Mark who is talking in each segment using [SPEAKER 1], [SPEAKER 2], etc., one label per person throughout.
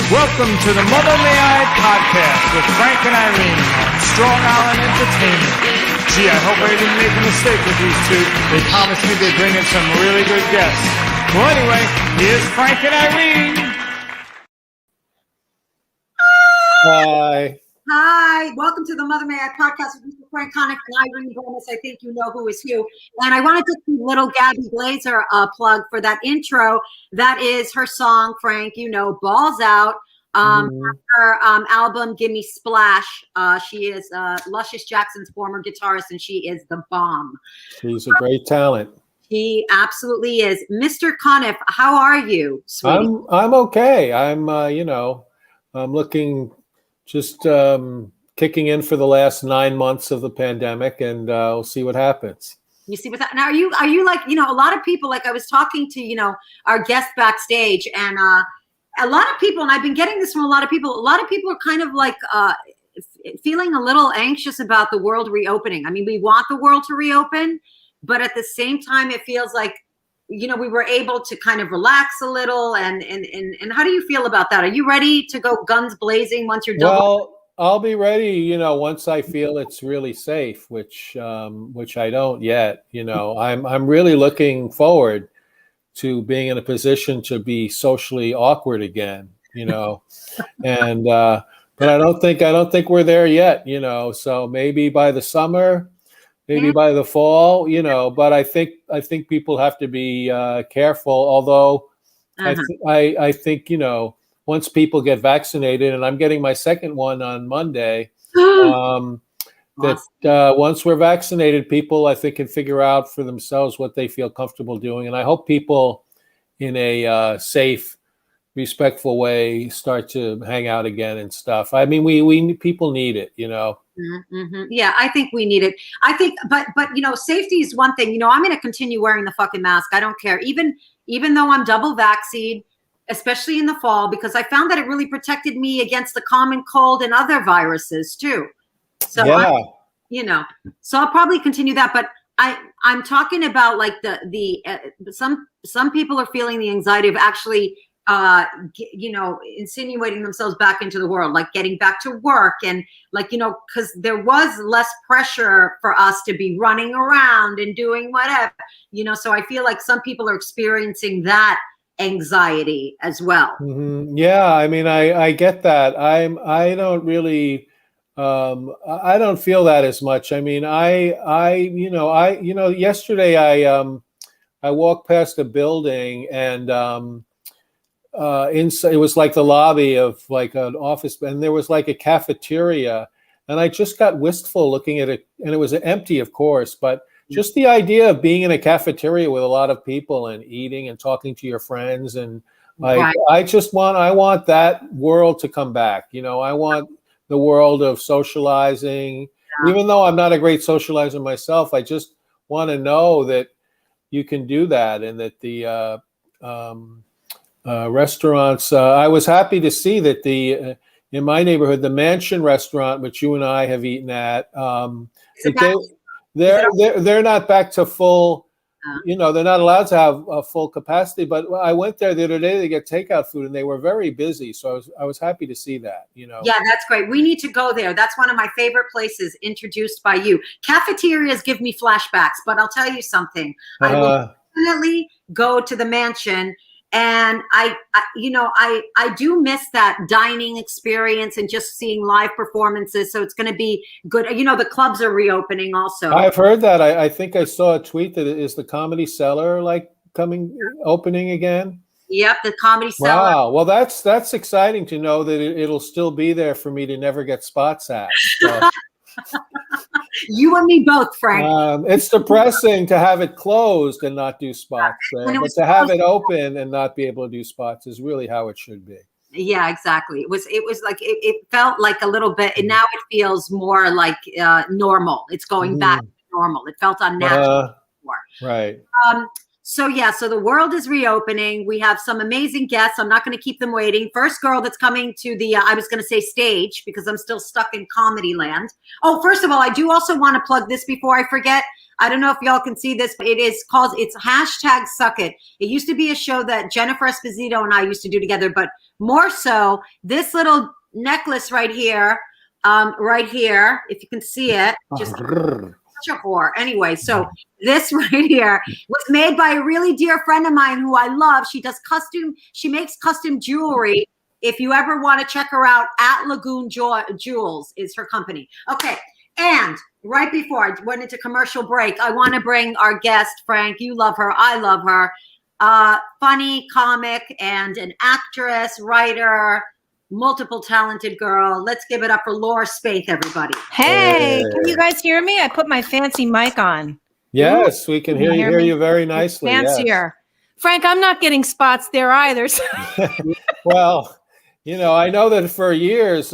[SPEAKER 1] Welcome to the Mother May I podcast with Frank and Irene on Strong Island Entertainment. Gee, I hope I didn't make a mistake with these two. They promised me they'd bring in some really good guests. Well, anyway, here's Frank and Irene.
[SPEAKER 2] Hi.
[SPEAKER 3] Hi, welcome to the Mother May I podcast with Mr. Frank Connick and Irene Gomez. I think you know who is who. And I wanted to give little Gabby Glazer a plug for that intro. That is her song, Frank, you know, Balls Out. Her album, Gimme Splash. She is Luscious Jackson's former guitarist, and she is the bomb.
[SPEAKER 2] She's a great talent.
[SPEAKER 3] She absolutely is. Mr. Conniff, how are you, sweetie?
[SPEAKER 2] I'm okay. I'm I'm looking just kicking in for the last 9 months of the pandemic, and we'll see what happens.
[SPEAKER 3] You see what's that? Now, are you like, you know, a lot of people, like I was talking to, you know, our guest backstage, and a lot of people, and I've been getting this from a lot of people are kind of like feeling a little anxious about the world reopening. I mean, we want the world to reopen, but at the same time, it feels like, you know, we were able to kind of relax a little. And how do you feel about that? Are you ready to go guns blazing once you're done?
[SPEAKER 2] Well, I'll be ready, you know, once I feel it's really safe, which I don't yet. You know, I'm really looking forward to being in a position to be socially awkward again, you know, and but I don't think we're there yet, you know. So maybe by the summer. Maybe by the fall, you know, but I think people have to be careful. Although I think, you know, once people get vaccinated, and I'm getting my second one on Monday, that once we're vaccinated, people I think can figure out for themselves what they feel comfortable doing, and I hope people in a safe, respectful way start to hang out again and stuff. I mean, we people need it, you know.
[SPEAKER 3] Mm-hmm. Yeah, I think we need it. I think, but you know, safety is one thing. You know, I'm going to continue wearing the fucking mask. I don't care, even though I'm double vaccinated, especially in the fall, because I found that it really protected me against the common cold and other viruses too. So
[SPEAKER 2] yeah,
[SPEAKER 3] you know, so I'll probably continue that. But I'm talking about like some people are feeling the anxiety of actually you know, insinuating themselves back into the world, like getting back to work, and like, you know, because there was less pressure for us to be running around and doing whatever, you know. So I feel like some people are experiencing that anxiety as well.
[SPEAKER 2] Mm-hmm. Yeah, I mean, I get that. I don't really I don't feel that as much. I mean, yesterday I walked past a building, and inside it was like the lobby of like an office, and there was like a cafeteria, and I just got wistful looking at it, and it was empty, of course, but just the idea of being in a cafeteria with a lot of people and eating and talking to your friends, and like right. I want that world to come back. You know, I want the world of socializing. Yeah. Even though I'm not a great socializer myself, I just want to know that you can do that, and that the restaurants. I was happy to see that in my neighborhood, the Mansion restaurant, which you and I have eaten at, they're not back to full. You know, they're not allowed to have a full capacity. But I went there the other day to get takeout food, and they were very busy. So I was happy to see that. You know. Yeah,
[SPEAKER 3] that's great. We need to go there. That's one of my favorite places, introduced by you. Cafeterias give me flashbacks, but I'll tell you something. I will definitely go to the Mansion. And I do miss that dining experience and just seeing live performances. So it's going to be good. You know, the clubs are reopening also.
[SPEAKER 2] I've heard that. I think I saw a tweet that is the Comedy Cellar like opening again.
[SPEAKER 3] Yep, the Comedy Cellar.
[SPEAKER 2] Wow. Well, that's exciting to know that it'll still be there for me to never get spots at. So.
[SPEAKER 3] You and me both, Frank.
[SPEAKER 2] It's depressing to have it closed and not do spots there, but to have it open and not be able to do spots is really how it should be.
[SPEAKER 3] Yeah, exactly. It was like it felt like a little bit, and now it feels more like normal. It's going back to normal. It felt unnatural before.
[SPEAKER 2] Right.
[SPEAKER 3] So the world is reopening. We have some amazing guests. I'm not going to keep them waiting. First girl that's coming to the, I was going to say stage, because I'm still stuck in comedy land. Oh, first of all, I do also want to plug this before I forget. I don't know if y'all can see this, but it's hashtag Suck It. It used to be a show that Jennifer Esposito and I used to do together, but more so this little necklace right here, if you can see it, just such a whore. Anyway, so this right here was made by a really dear friend of mine who I love. She makes custom jewelry. If you ever want to check her out, at Lagoon Jewels is her company. Okay. And right before I went into commercial break, I want to bring our guest, Frank. You love her. I love her. Funny comic and an actress, writer, multiple talented girl. Let's give it up for Laura Spaeth, everybody.
[SPEAKER 4] Hey, can you guys hear me? I put my fancy mic on.
[SPEAKER 2] Yes, we can hear you very nicely.
[SPEAKER 4] Fancier. Yes. Frank, I'm not getting spots there either. So.
[SPEAKER 2] Well, I know that for years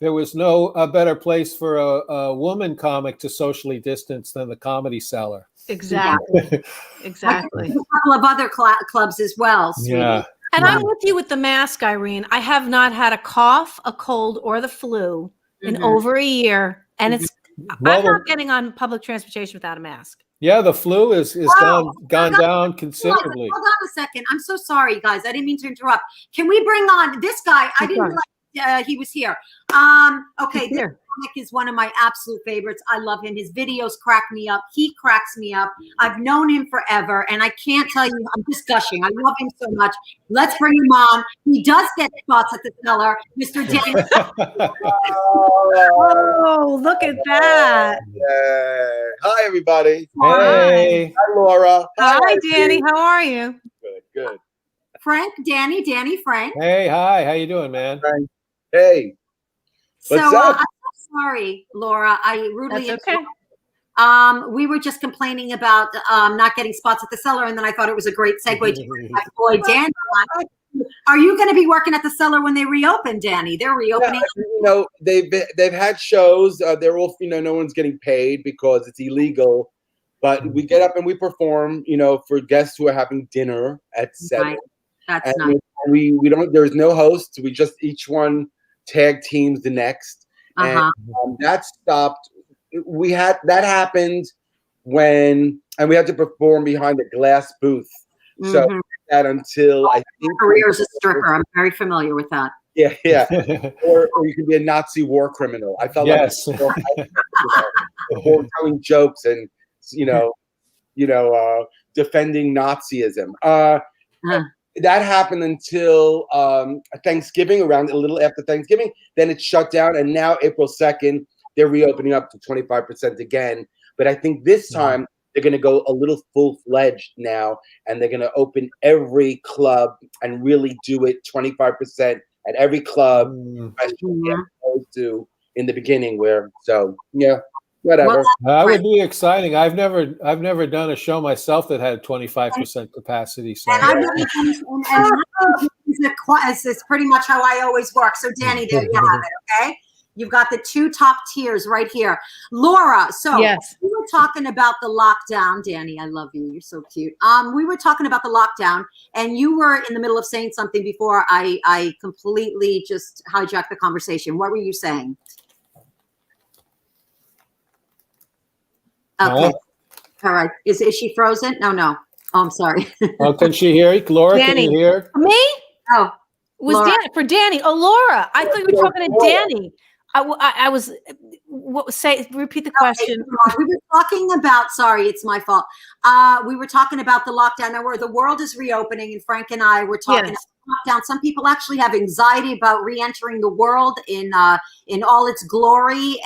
[SPEAKER 2] there was no better place for a woman comic to socially distance than the Comedy Cellar.
[SPEAKER 4] Exactly. Exactly.
[SPEAKER 3] A couple of other clubs as well. Sweetie.
[SPEAKER 2] Yeah.
[SPEAKER 4] And I'm with you with the mask, Irene. I have not had a cough, a cold, or the flu in over a year. And I'm not getting on public transportation without a mask.
[SPEAKER 2] Yeah, the flu is gone down considerably.
[SPEAKER 3] Hold on a second. I'm so sorry, guys. I didn't mean to interrupt. Can we bring on this guy? I didn't realize he was here. Okay, this comic is one of my absolute favorites. I love him. His videos crack me up. He cracks me up. I've known him forever, and I can't tell you, I'm just gushing. I love him so much. Let's bring him on. He does get spots at the Cellar, Mr. Danny.
[SPEAKER 4] Oh, look at that.
[SPEAKER 5] Hi, everybody.
[SPEAKER 2] Hey.
[SPEAKER 5] Hi, Laura.
[SPEAKER 4] Hi, Danny. How are you?
[SPEAKER 5] Good.
[SPEAKER 3] Frank, Danny, Frank.
[SPEAKER 2] Hey, hi. How you doing, man?
[SPEAKER 5] Frank. Hey. What's up?
[SPEAKER 3] I'm so sorry, Laura. I rudely
[SPEAKER 4] That's okay.
[SPEAKER 3] We were just complaining about not getting spots at the Cellar, and then I thought it was a great segue to my boy Danny. Are you going to be working at the Cellar when they reopen, Danny? They're reopening.
[SPEAKER 5] Yeah, they've had shows. They're all no one's getting paid because it's illegal. But we get up and we perform. For guests who are having dinner at 7.
[SPEAKER 3] Right. That's
[SPEAKER 5] and
[SPEAKER 3] nice.
[SPEAKER 5] We don't. There's no hosts. We just each one tag teams the next. And that stopped. That happened when we had to perform behind a glass booth. So that until I think
[SPEAKER 3] career as a stripper. I'm very familiar with that.
[SPEAKER 5] Yeah. or you can be a Nazi war criminal. I felt like telling jokes and defending Nazism. That happened until Thanksgiving, around a little after Thanksgiving. Then it shut down, and now April 2nd, they're reopening up to 25% again. But I think this time they're going to go a little full-fledged now, and they're going to open every club and really do it 25% at every club, especially as opposed to in the beginning where. So whatever.
[SPEAKER 2] That would be exciting. I've never done a show myself that had 25% capacity. So
[SPEAKER 3] it's pretty much how I always work. So Danny, there you have it. Okay. You've got the 2 top tiers right here. Laura, so we were talking about the lockdown. Danny, I love you. You're so cute. We were talking about the lockdown, and you were in the middle of saying something before I completely just hijacked the conversation. What were you saying? Okay. All right. Is she frozen? No. Oh, I'm sorry.
[SPEAKER 2] Oh, can she hear you? Laura,
[SPEAKER 4] Danny.
[SPEAKER 2] can you hear?
[SPEAKER 4] Me?
[SPEAKER 3] Oh.
[SPEAKER 4] Was for Danny. Oh, Laura. I thought you were talking to Danny. I was repeat the question.
[SPEAKER 3] We were talking about, sorry, it's my fault. We were talking about the lockdown now where the world is reopening, and Frank and I were talking about lockdown. Some people actually have anxiety about re-entering the world in all its glory.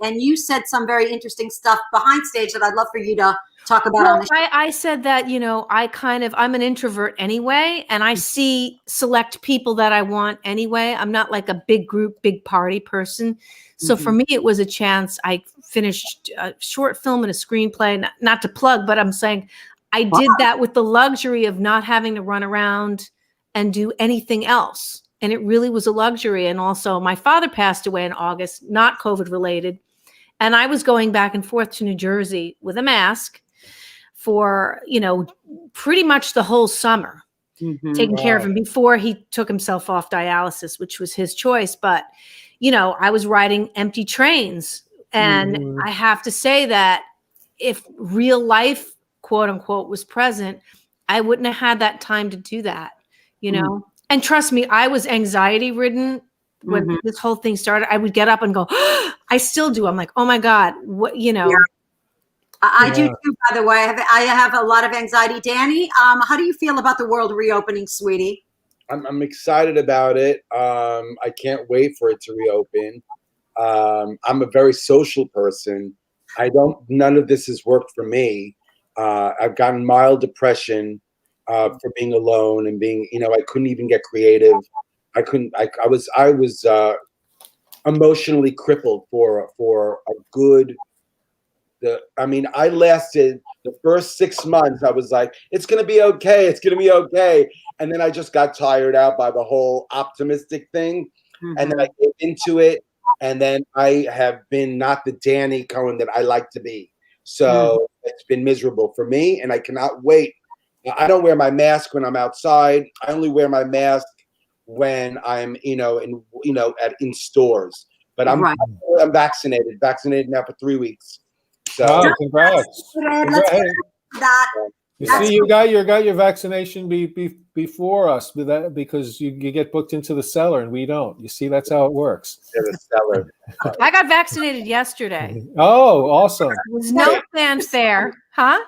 [SPEAKER 3] And you said some very interesting stuff behind stage that I'd love for you to talk about on the show.
[SPEAKER 4] I said that, I'm an introvert anyway, and I see select people that I want anyway. I'm not like a big group, big party person. So for me, it was a chance. I finished a short film and a screenplay, not to plug, but I'm saying I did that with the luxury of not having to run around and do anything else. And it really was a luxury. And also my father passed away in August, not COVID related. And I was going back and forth to New Jersey with a mask for, pretty much the whole summer, taking care of him before he took himself off dialysis, which was his choice. But, I was riding empty trains. And I have to say that if real life, quote unquote, was present, I wouldn't have had that time to do that, you know? And trust me, I was anxiety ridden when this whole thing started. I would get up and go, I still do. I'm like, oh my God, what, you know?
[SPEAKER 3] Yeah. I do too, by the way. I have a lot of anxiety. Danny, how do you feel about the world reopening, sweetie?
[SPEAKER 5] I'm excited about it. I can't wait for it to reopen. I'm a very social person. None of this has worked for me. I've gotten mild depression for being alone and being, I couldn't even get creative. I was emotionally crippled for a good, I lasted the first 6 months. I was like, it's going to be okay. It's going to be okay. And then I just got tired out by the whole optimistic thing. And then I get into it. And then I have been not the Danny Cohen that I like to be. So it's been miserable for me, and I cannot wait. I don't wear my mask when I'm outside. I only wear my mask when I'm, in stores. But I'm vaccinated now for 3 weeks. So
[SPEAKER 2] congrats!
[SPEAKER 3] Let's get that.
[SPEAKER 2] You see, you got your vaccination before us, because you get booked into the cellar and we don't. You see, that's how it works.
[SPEAKER 5] The cellar.
[SPEAKER 4] I got vaccinated yesterday.
[SPEAKER 2] Oh, awesome!
[SPEAKER 4] There was no fanfare, huh?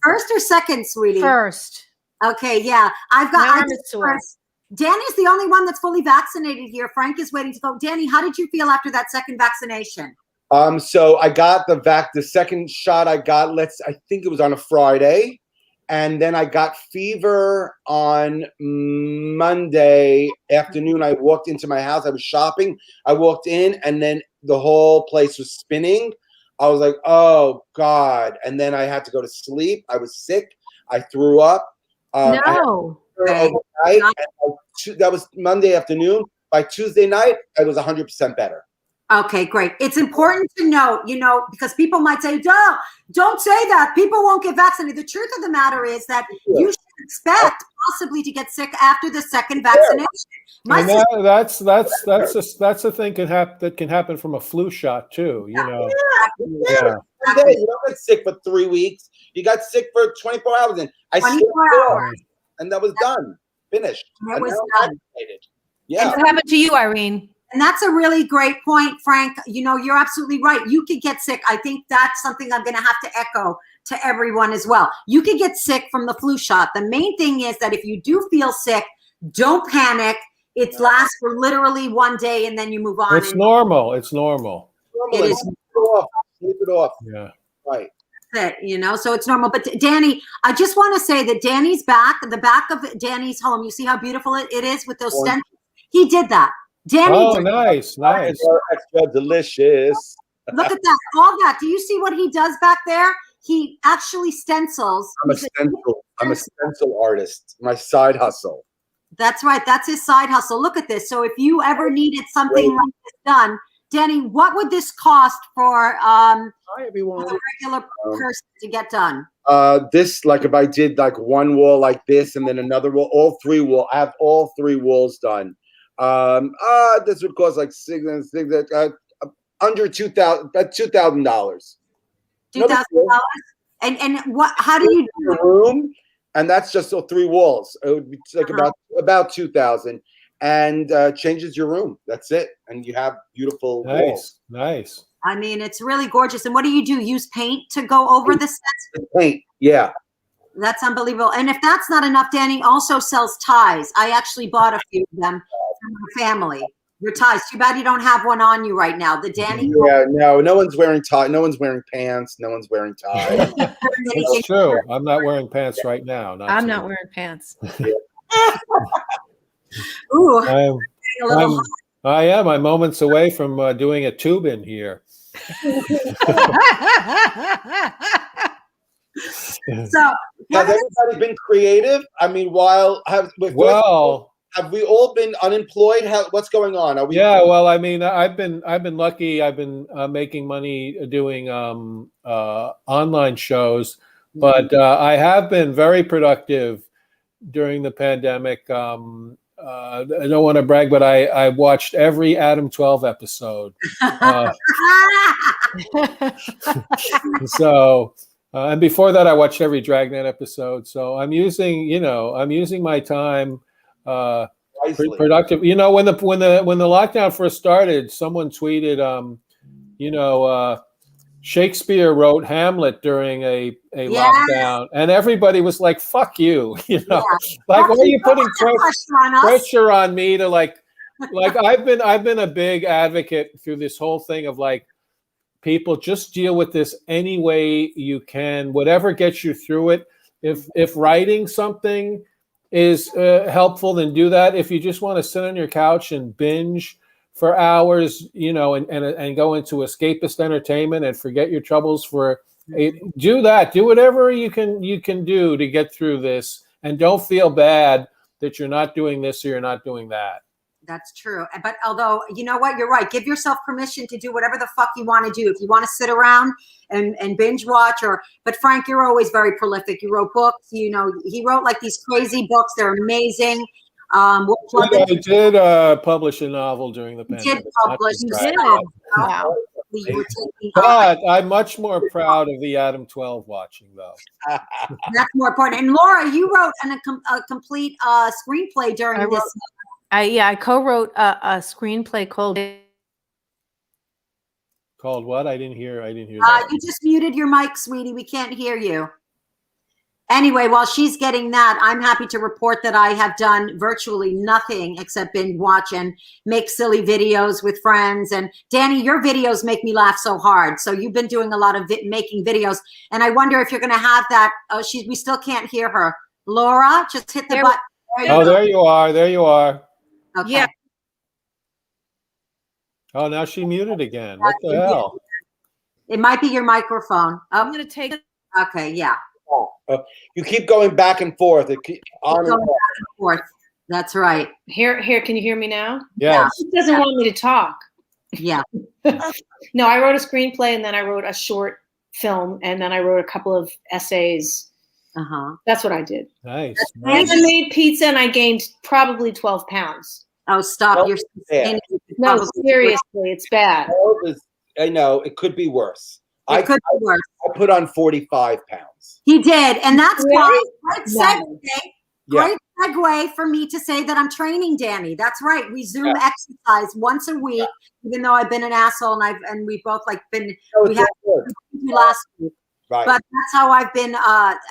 [SPEAKER 3] First or second, sweetie?
[SPEAKER 4] First.
[SPEAKER 3] Okay, yeah. Danny's the only one that's fully vaccinated here. Frank is waiting to go. Danny, how did you feel after that second vaccination?
[SPEAKER 5] So I got the second shot I got, I think it was on a Friday. And then I got fever on Monday afternoon. I walked into my house. I was shopping. I walked in, and then the whole place was spinning. I was like, oh, God. And then I had to go to sleep. I was sick. I threw up.
[SPEAKER 4] No.
[SPEAKER 5] That was Monday afternoon. By Tuesday night, I was 100% better.
[SPEAKER 3] Okay, great. It's important to note, because people might say, don't say that. People won't get vaccinated. The truth of the matter is that you should expect possibly to get sick after the second vaccination.
[SPEAKER 2] That's a thing that can happen from a flu shot too.
[SPEAKER 5] You don't get sick for 3 weeks. You got sick for 24 hours, and I
[SPEAKER 3] 24 hours,
[SPEAKER 5] and that was done, finished.
[SPEAKER 3] It was done.
[SPEAKER 5] Yeah.
[SPEAKER 4] And what happened to you, Irene?
[SPEAKER 3] And that's a really great point, Frank. You're absolutely right. You could get sick. I think that's something I'm going to have to echo to everyone as well. You could get sick from the flu shot. The main thing is that if you do feel sick, don't panic. It lasts for literally 1 day, and then you move on.
[SPEAKER 2] It's normal. It's normal.
[SPEAKER 3] It is.
[SPEAKER 5] Sleep it off.
[SPEAKER 2] Yeah.
[SPEAKER 5] Right.
[SPEAKER 3] That's it, so it's normal. But Danny, I just want to say that Danny's back, the back of Danny's home, you see how beautiful it is with those stencils? He did that. Danny.
[SPEAKER 2] Oh, nice.
[SPEAKER 5] Extra delicious.
[SPEAKER 3] Look at that. All that. Do you see what he does back there? He actually stencils.
[SPEAKER 5] I'm a stencil artist. My side hustle.
[SPEAKER 3] That's right. That's his side hustle. Look at this. So if you ever needed something like this done, Danny, what would this cost for
[SPEAKER 5] Hi, everyone.
[SPEAKER 3] a regular person to get done?
[SPEAKER 5] This, like if I did like one wall like this and then another wall, I have all 3 walls done. This would cost like under $2,000.
[SPEAKER 3] $2,000. And what? How do you do it?
[SPEAKER 5] Room, and that's just 3 walls. It would be like about $2,000, and changes your room. That's it, and you have beautiful walls.
[SPEAKER 2] Nice.
[SPEAKER 3] I mean, it's really gorgeous. And what do? Use paint to go over the sets?
[SPEAKER 5] Paint, yeah.
[SPEAKER 3] That's unbelievable. And if that's not enough, Danny also sells ties. I actually bought a few of them from my family. Your ties. Too bad you don't have one on you right now. The Danny.
[SPEAKER 5] Yeah, no one's wearing tie. No one's wearing pants. No one's wearing ties.
[SPEAKER 2] That's true. I'm not wearing pants right now.
[SPEAKER 4] I'm not wearing pants.
[SPEAKER 3] Ooh.
[SPEAKER 2] I am. I'm moments away from doing a tube in here.
[SPEAKER 3] So
[SPEAKER 5] has everybody been creative? I mean, have we all been unemployed? What's going on?
[SPEAKER 2] Well, I mean, I've been lucky. I've been making money doing online shows, but I have been very productive during the pandemic. I don't want to brag, but I watched every Adam 12 episode. So And before that, I watched every Dragnet episode. So I'm using my time
[SPEAKER 5] Wisely.
[SPEAKER 2] productive. You know, when the lockdown first started, someone tweeted, Shakespeare wrote Hamlet during a
[SPEAKER 3] Yes.
[SPEAKER 2] lockdown, and everybody was like, "Fuck you," like,
[SPEAKER 3] Yeah.
[SPEAKER 2] why are you putting
[SPEAKER 3] Pressure on us.
[SPEAKER 2] pressure on me to like I've been a big advocate through this whole thing of like, people just deal with this any way you can, whatever gets you through it. If writing something is helpful, then do that. If you just want to sit on your couch and binge for hours, and go into escapist entertainment and forget your troubles do that. Do whatever you can do to get through this, and don't feel bad that you're not doing this or you're not doing that.
[SPEAKER 3] That's true. But although, you know what, you're right. Give yourself permission to do whatever the fuck you want to do. If you want to sit around and binge watch, but Frank, you're always very prolific. You wrote books, he wrote like these crazy books. They're amazing.
[SPEAKER 2] I did publish a novel during the pandemic.
[SPEAKER 3] Did publish. You did.
[SPEAKER 4] Wow.
[SPEAKER 2] But I'm much more proud of the Adam 12 watching, though.
[SPEAKER 3] That's more important. And Laura, you wrote a complete screenplay during this.
[SPEAKER 4] I co-wrote a screenplay called
[SPEAKER 2] what? I didn't hear that.
[SPEAKER 3] You just muted your mic, sweetie. We can't hear you. Anyway, while she's getting that, I'm happy to report that I have done virtually nothing except binge watch and make silly videos with friends. And Danny, your videos make me laugh so hard. So you've been doing a lot of making videos, and I wonder if you're going to have that. Oh, we still can't hear her. Laura, just hit the button.
[SPEAKER 2] There you are. There you are.
[SPEAKER 3] Okay.
[SPEAKER 4] Yeah.
[SPEAKER 2] Oh, now she muted again. What the hell?
[SPEAKER 3] It might be your microphone.
[SPEAKER 4] I'm going to take it.
[SPEAKER 3] Okay, yeah.
[SPEAKER 5] You keep going back and forth. On and
[SPEAKER 3] forth. That's right.
[SPEAKER 4] Here. Can you hear me now?
[SPEAKER 2] Yes.
[SPEAKER 4] He doesn't want me to talk.
[SPEAKER 3] Yeah.
[SPEAKER 4] No, I wrote a screenplay, and then I wrote a short film, and then I wrote a couple of essays. That's what I did.
[SPEAKER 2] Nice.
[SPEAKER 4] I made pizza, and I gained probably 12 pounds.
[SPEAKER 3] Oh, stop! You're
[SPEAKER 4] no, seriously, it's bad.
[SPEAKER 5] I know it could be worse.
[SPEAKER 3] It could be worse.
[SPEAKER 5] I put on 45 pounds.
[SPEAKER 3] He did, and that's why. Great segue for me to say that I'm training Danny. That's right. We Zoom exercise once a week, even though I've been an asshole and we've both been. We had last week.
[SPEAKER 5] Right.
[SPEAKER 3] But that's how I've been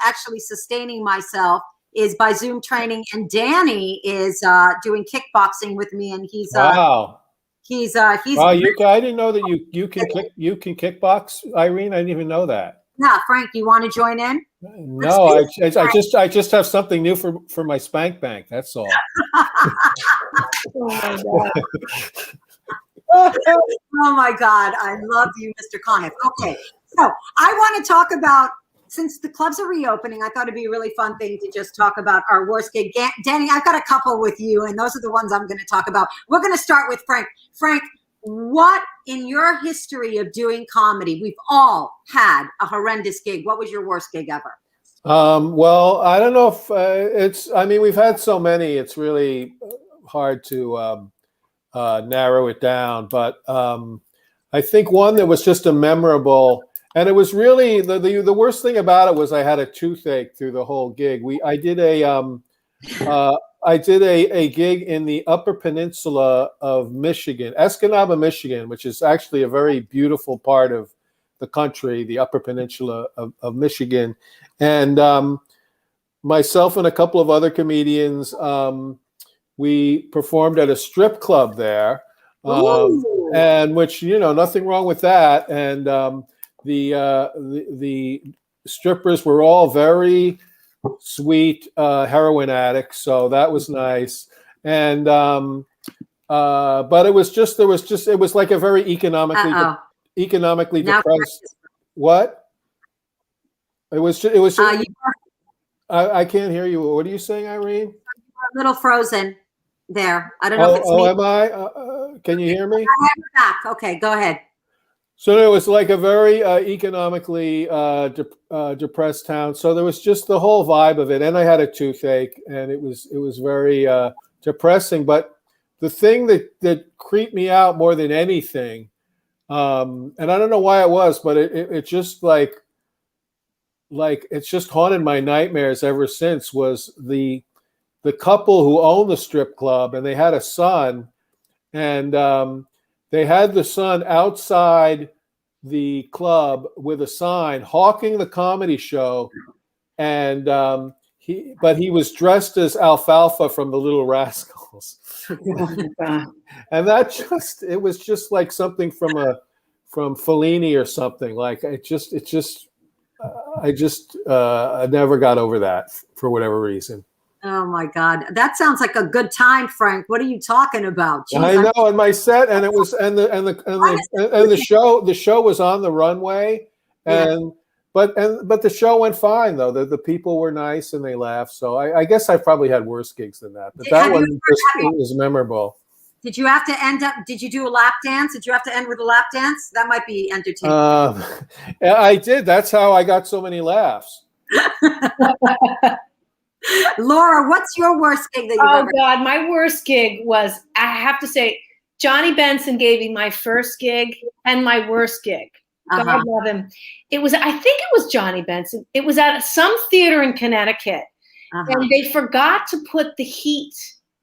[SPEAKER 3] actually sustaining myself, is by Zoom training. And Danny is doing kickboxing with me, and he's
[SPEAKER 2] wow.
[SPEAKER 3] He's
[SPEAKER 2] wow, I didn't know that you can kickbox, Irene. I didn't even know that.
[SPEAKER 3] Yeah, Frank, you want to join in?
[SPEAKER 2] No, I just have something new for my spank bank. That's all.
[SPEAKER 4] Oh my God.
[SPEAKER 3] Oh my God, I love you, Mr. Conniff. Okay, so I want to talk about, since the clubs are reopening, I thought it'd be a really fun thing to just talk about our worst gig. Danny, I've got a couple with you, and those are the ones I'm going to talk about. We're going to start with Frank. Frank, what in your history of doing comedy, we've all had a horrendous gig. What was your worst gig ever?
[SPEAKER 2] Well, I don't know if we've had so many, it's really hard to narrow it down. But I think one that was just a memorable, and it was really the worst thing about it was I had a toothache through the whole gig. I did a gig in the Upper Peninsula of Michigan, Escanaba, Michigan, which is actually a very beautiful part of the country, the Upper Peninsula of Michigan. And myself and a couple of other comedians, we performed at a strip club there, and which, nothing wrong with that. And the strippers were all very sweet heroin addicts, so that was nice. And but it was like a very economically depressed. What? It was I can't hear you. What are you saying, Irene?
[SPEAKER 3] A little frozen there. I don't know if it's me.
[SPEAKER 2] Am I? Can you hear me?
[SPEAKER 3] I have you back. Okay, go ahead.
[SPEAKER 2] So it was like a very economically depressed town. So there was just the whole vibe of it, and I had a toothache, and it was very depressing. But the thing that creeped me out more than anything, and I don't know why it was, but it just like like it's just haunted my nightmares ever since, was the couple who owned the strip club, and they had a son, and they had the son outside the club with a sign hawking the comedy show, and he was dressed as Alfalfa from the Little Rascals. And it was just like something from Fellini or something. Like I never got over that for whatever reason.
[SPEAKER 3] Oh my God, that sounds like a good time, Frank. What are you talking about? Jeez,
[SPEAKER 2] I know, and my set, and it was, and the show was on the runway, and but the show went fine though. The people were nice and they laughed. So I guess I probably had worse gigs than that, but that one was memorable.
[SPEAKER 3] Did you have to did you do a lap dance? Did you have to end with a lap dance? That might be entertaining.
[SPEAKER 2] I did. That's how I got so many laughs.
[SPEAKER 3] Laura, what's your worst gig that you've ever?
[SPEAKER 4] Oh God, my worst gig was, I have to say, Johnny Benson gave me my first gig and my worst gig. God love him. I think it was Johnny Benson. It was at some theater in Connecticut. And they forgot to put the heat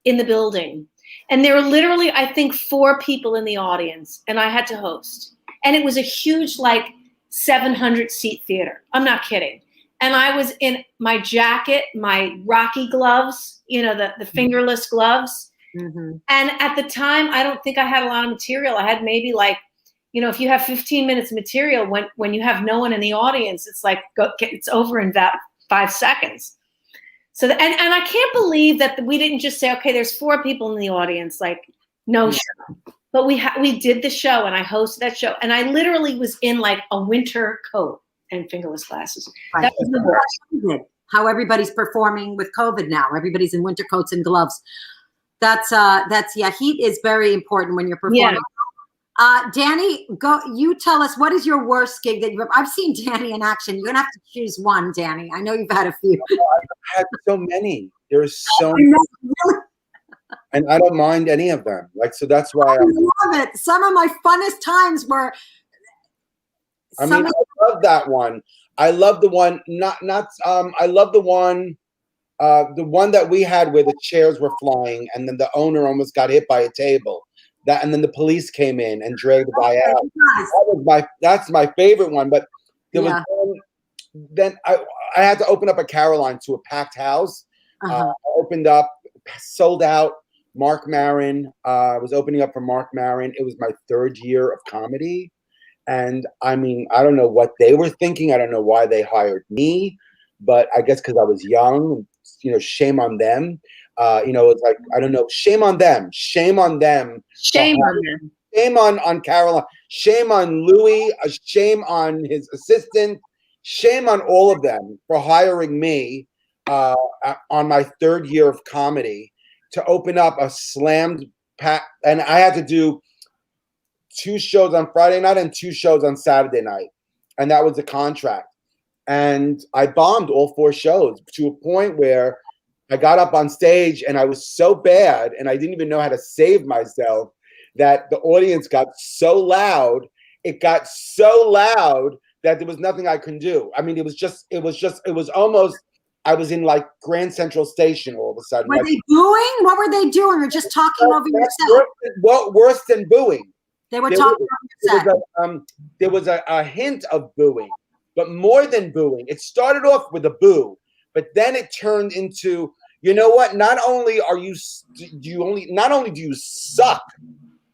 [SPEAKER 4] in the building. And there were literally, I think, 4 people in the audience, and I had to host. And it was a huge, like, 700-seat theater. I'm not kidding. And I was in my jacket, my Rocky gloves, the fingerless gloves. And at the time, I don't think I had a lot of material. I had maybe like, if you have 15 minutes of material, when you have no one in the audience, it's like, it's over in about 5 seconds. So, and I can't believe that we didn't just say, okay, there's 4 people in the audience, like no show. But we did the show, and I hosted that show. And I literally was in like a winter coat and fingerless glasses.
[SPEAKER 3] Right.
[SPEAKER 4] That was the worst.
[SPEAKER 3] How everybody's performing with COVID now. Everybody's in winter coats and gloves. That's heat is very important when you're performing. Yeah. Danny, you tell us, what is your worst gig that you've ever? I've seen Danny in action. You're gonna have to choose one, Danny. I know you've had a few.
[SPEAKER 5] I've had so many. There's so many. Really? And I don't mind any of them. Like, so that's why I
[SPEAKER 3] love it. Some of my funnest times were
[SPEAKER 5] I love that one. I love the one, I love the one that we had where the chairs were flying and then the owner almost got hit by a table. And then the police came in and dragged the guy out. That's my favorite one. But there was one, then I had to open up a Caroline to a packed house. I opened up, sold out. Mark Maron, was opening up for Mark Maron. It was my 3rd year of comedy. And I mean, I don't know what they were thinking. I don't know why they hired me, but I guess because I was young, shame on them. It's like, I don't know, shame on them. Shame on them.
[SPEAKER 4] Shame on them.
[SPEAKER 5] Shame on Caroline. Shame on Louis. Shame on his assistant. Shame on all of them for hiring me on my 3rd year of comedy to open up a slammed pack. And I had to do 2 shows on Friday night and 2 shows on Saturday night. And that was the contract. And I bombed all 4 shows to a point where I got up on stage and I was so bad and I didn't even know how to save myself that the audience got so loud. It got so loud that there was nothing I could do. I mean, it was almost, I was in like Grand Central Station all of a sudden.
[SPEAKER 3] Were they booing? What were they doing? Or just talking over yourself?
[SPEAKER 5] Worse than booing.
[SPEAKER 3] They were talking over yourself.
[SPEAKER 5] There was a hint of booing, but more than booing. It started off with a boo, but then it turned into, you know what? Not only do you suck,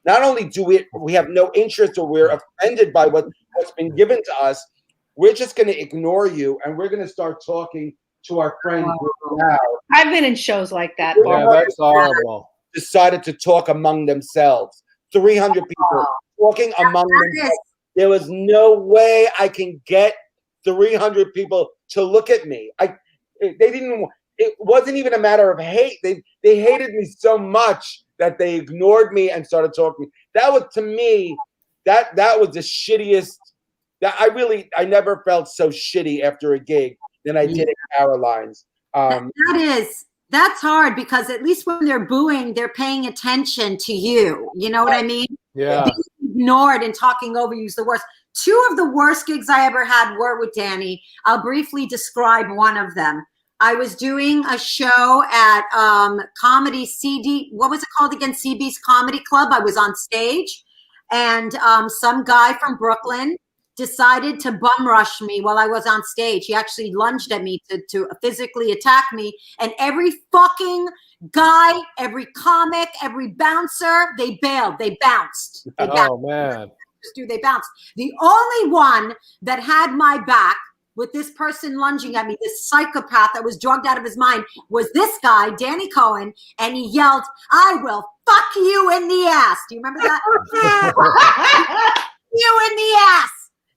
[SPEAKER 5] not only do we have no interest or we're offended by what's been given to us, we're just going to ignore you and we're going to start talking to our friends now.
[SPEAKER 4] I've been in shows like that.
[SPEAKER 2] Yeah, that's horrible.
[SPEAKER 5] Decided to talk among themselves. 300 people talking among themselves. There was no way I can get 300 people to look at me. It wasn't even a matter of hate. They hated me so much that they ignored me and started talking. That was, to me, that was the shittiest. That I never felt so shitty after a gig than I did at Caroline's.
[SPEAKER 3] That's hard because at least when they're booing, they're paying attention to you. You know what I mean?
[SPEAKER 2] Yeah.
[SPEAKER 3] Being ignored and talking over you is the worst. Two of the worst gigs I ever had were with Danny. I'll briefly describe one of them. I was doing a show at Comedy CD. What was it called again? CB's Comedy Club. I was on stage, and some guy from Brooklyn decided to bum rush me while I was on stage. He actually lunged at me to physically attack me. And every fucking guy, every comic, every bouncer, they bailed. They bounced. They bounced.
[SPEAKER 2] Oh, man.
[SPEAKER 3] They bounced. The only one that had my back with this person lunging at me, this psychopath that was drugged out of his mind, was this guy, Danny Cohen, and he yelled, "I will fuck you in the ass." Do you remember that? You in the ass.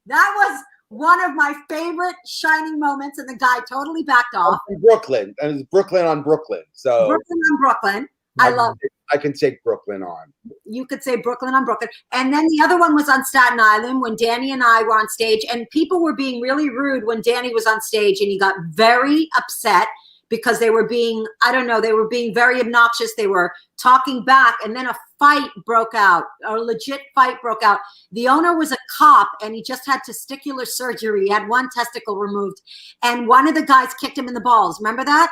[SPEAKER 3] That was one of my favorite shining moments, and the guy totally backed off.
[SPEAKER 5] From Brooklyn, and it's Brooklyn on Brooklyn. So
[SPEAKER 3] Brooklyn on Brooklyn. I love it.
[SPEAKER 5] I can take Brooklyn on.
[SPEAKER 3] You could say Brooklyn on Brooklyn. And then the other one was on Staten Island when Danny and I were on stage, and people were being really rude when Danny was on stage, and he got very upset because they were being, I don't know, they were being very obnoxious. They were talking back, and then a fight broke out, a legit fight broke out. The owner was a cop, and he just had testicular surgery. He had one testicle removed, and one of the guys kicked him in the balls. Remember that?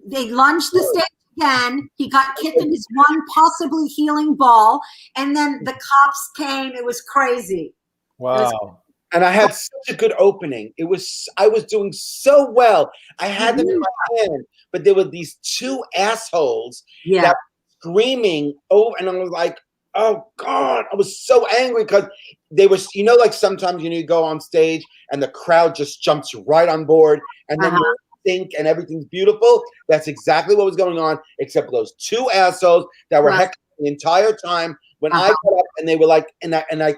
[SPEAKER 3] They lunged the stage again. He got kicked in his one possibly healing ball, and then the cops came. It was crazy.
[SPEAKER 2] Wow.
[SPEAKER 5] And I had such a good opening. I was doing so well. I had them in my hand, but there were these two assholes that were screaming. Oh, and I was like, oh God, I was so angry because they were, like sometimes you go on stage and the crowd just jumps right on board, and then you think and everything's beautiful. That's exactly what was going on, except for those two assholes that were heckling the entire time. When I got up and they were like, I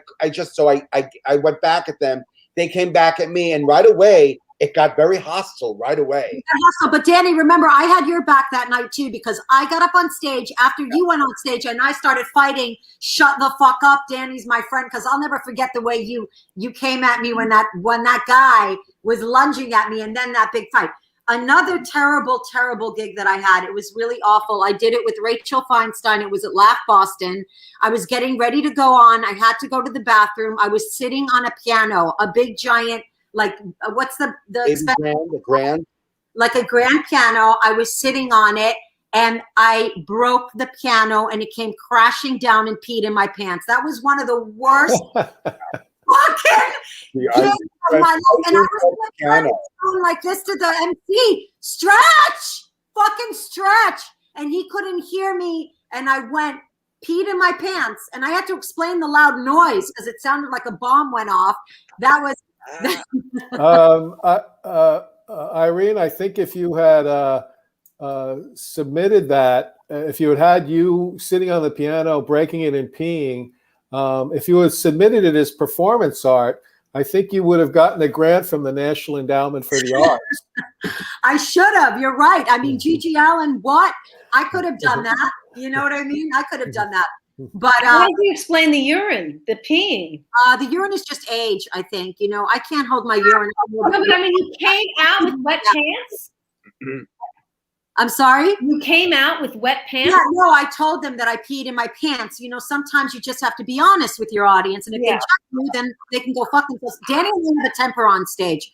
[SPEAKER 5] went back at them. They came back at me, and right away it got very hostile. Right away.
[SPEAKER 3] But Danny, remember, I had your back that night too, because I got up on stage after you went on stage, and I started fighting. Shut the fuck up, Danny's my friend, because I'll never forget the way you came at me when that guy was lunging at me, and then that big fight. Another terrible, terrible gig that I had. It was really awful. I did it with Rachel Feinstein. It was at Laugh Boston. I was getting ready to go on. I had to go to the bathroom. I was sitting on a piano, a big giant, like what's the
[SPEAKER 5] grand?
[SPEAKER 3] Like a grand piano. I was sitting on it, and I broke the piano, and it came crashing down and peed in my pants. That was one of the worst fucking gigs of my life. And I was like this to the MC, fucking stretch. And he couldn't hear me. And I peed in my pants. And I had to explain the loud noise because it sounded like a bomb went off. That was.
[SPEAKER 2] Irene, I think if you had submitted that, if you had you sitting on the piano, breaking it and peeing, if you had submitted it as performance art, I think you would have gotten a grant from the National Endowment for the Arts.
[SPEAKER 3] I should have. You're right. I mean, Gigi Allen, what? I could have done that. You know what I mean? I could have done that. But
[SPEAKER 6] how do you explain the urine, the peeing?
[SPEAKER 3] The urine is just age, I think. I can't hold my urine.
[SPEAKER 6] No, but I mean, you came out with wet pants?
[SPEAKER 3] I'm sorry?
[SPEAKER 6] You came out with wet pants?
[SPEAKER 3] Yeah, no, I told them that I peed in my pants. Sometimes you just have to be honest with your audience. And if they judge you, then they can go fuck themselves. Danny will have a temper on stage.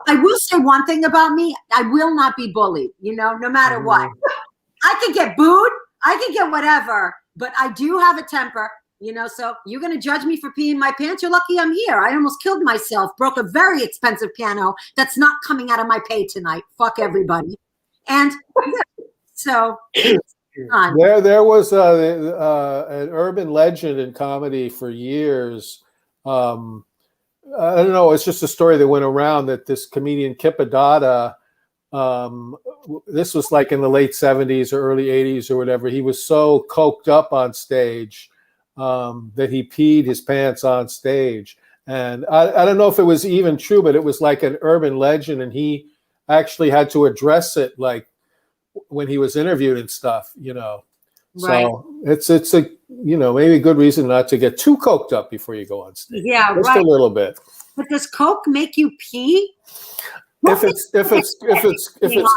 [SPEAKER 3] I will say one thing about me. I will not be bullied, no matter what. I could get booed. I could get whatever. But I do have a temper, so you're going to judge me for peeing my pants? You're lucky I'm here. I almost killed myself, broke a very expensive piano that's not coming out of my pay tonight. Fuck everybody. And so
[SPEAKER 2] there was an urban legend in comedy for years. I don't know. It's just a story that went around that this comedian Kip Adada, this was like in the late 70s or early 80s or whatever. He was so coked up on stage that he peed his pants on stage. And I don't know if it was even true, but it was like an urban legend, and he actually had to address it like when he was interviewed and stuff,
[SPEAKER 3] Right.
[SPEAKER 2] So it's a maybe a good reason not to get too coked up before you go on stage.
[SPEAKER 3] Yeah,
[SPEAKER 2] just a little bit.
[SPEAKER 3] But does Coke make you pee?
[SPEAKER 2] If it's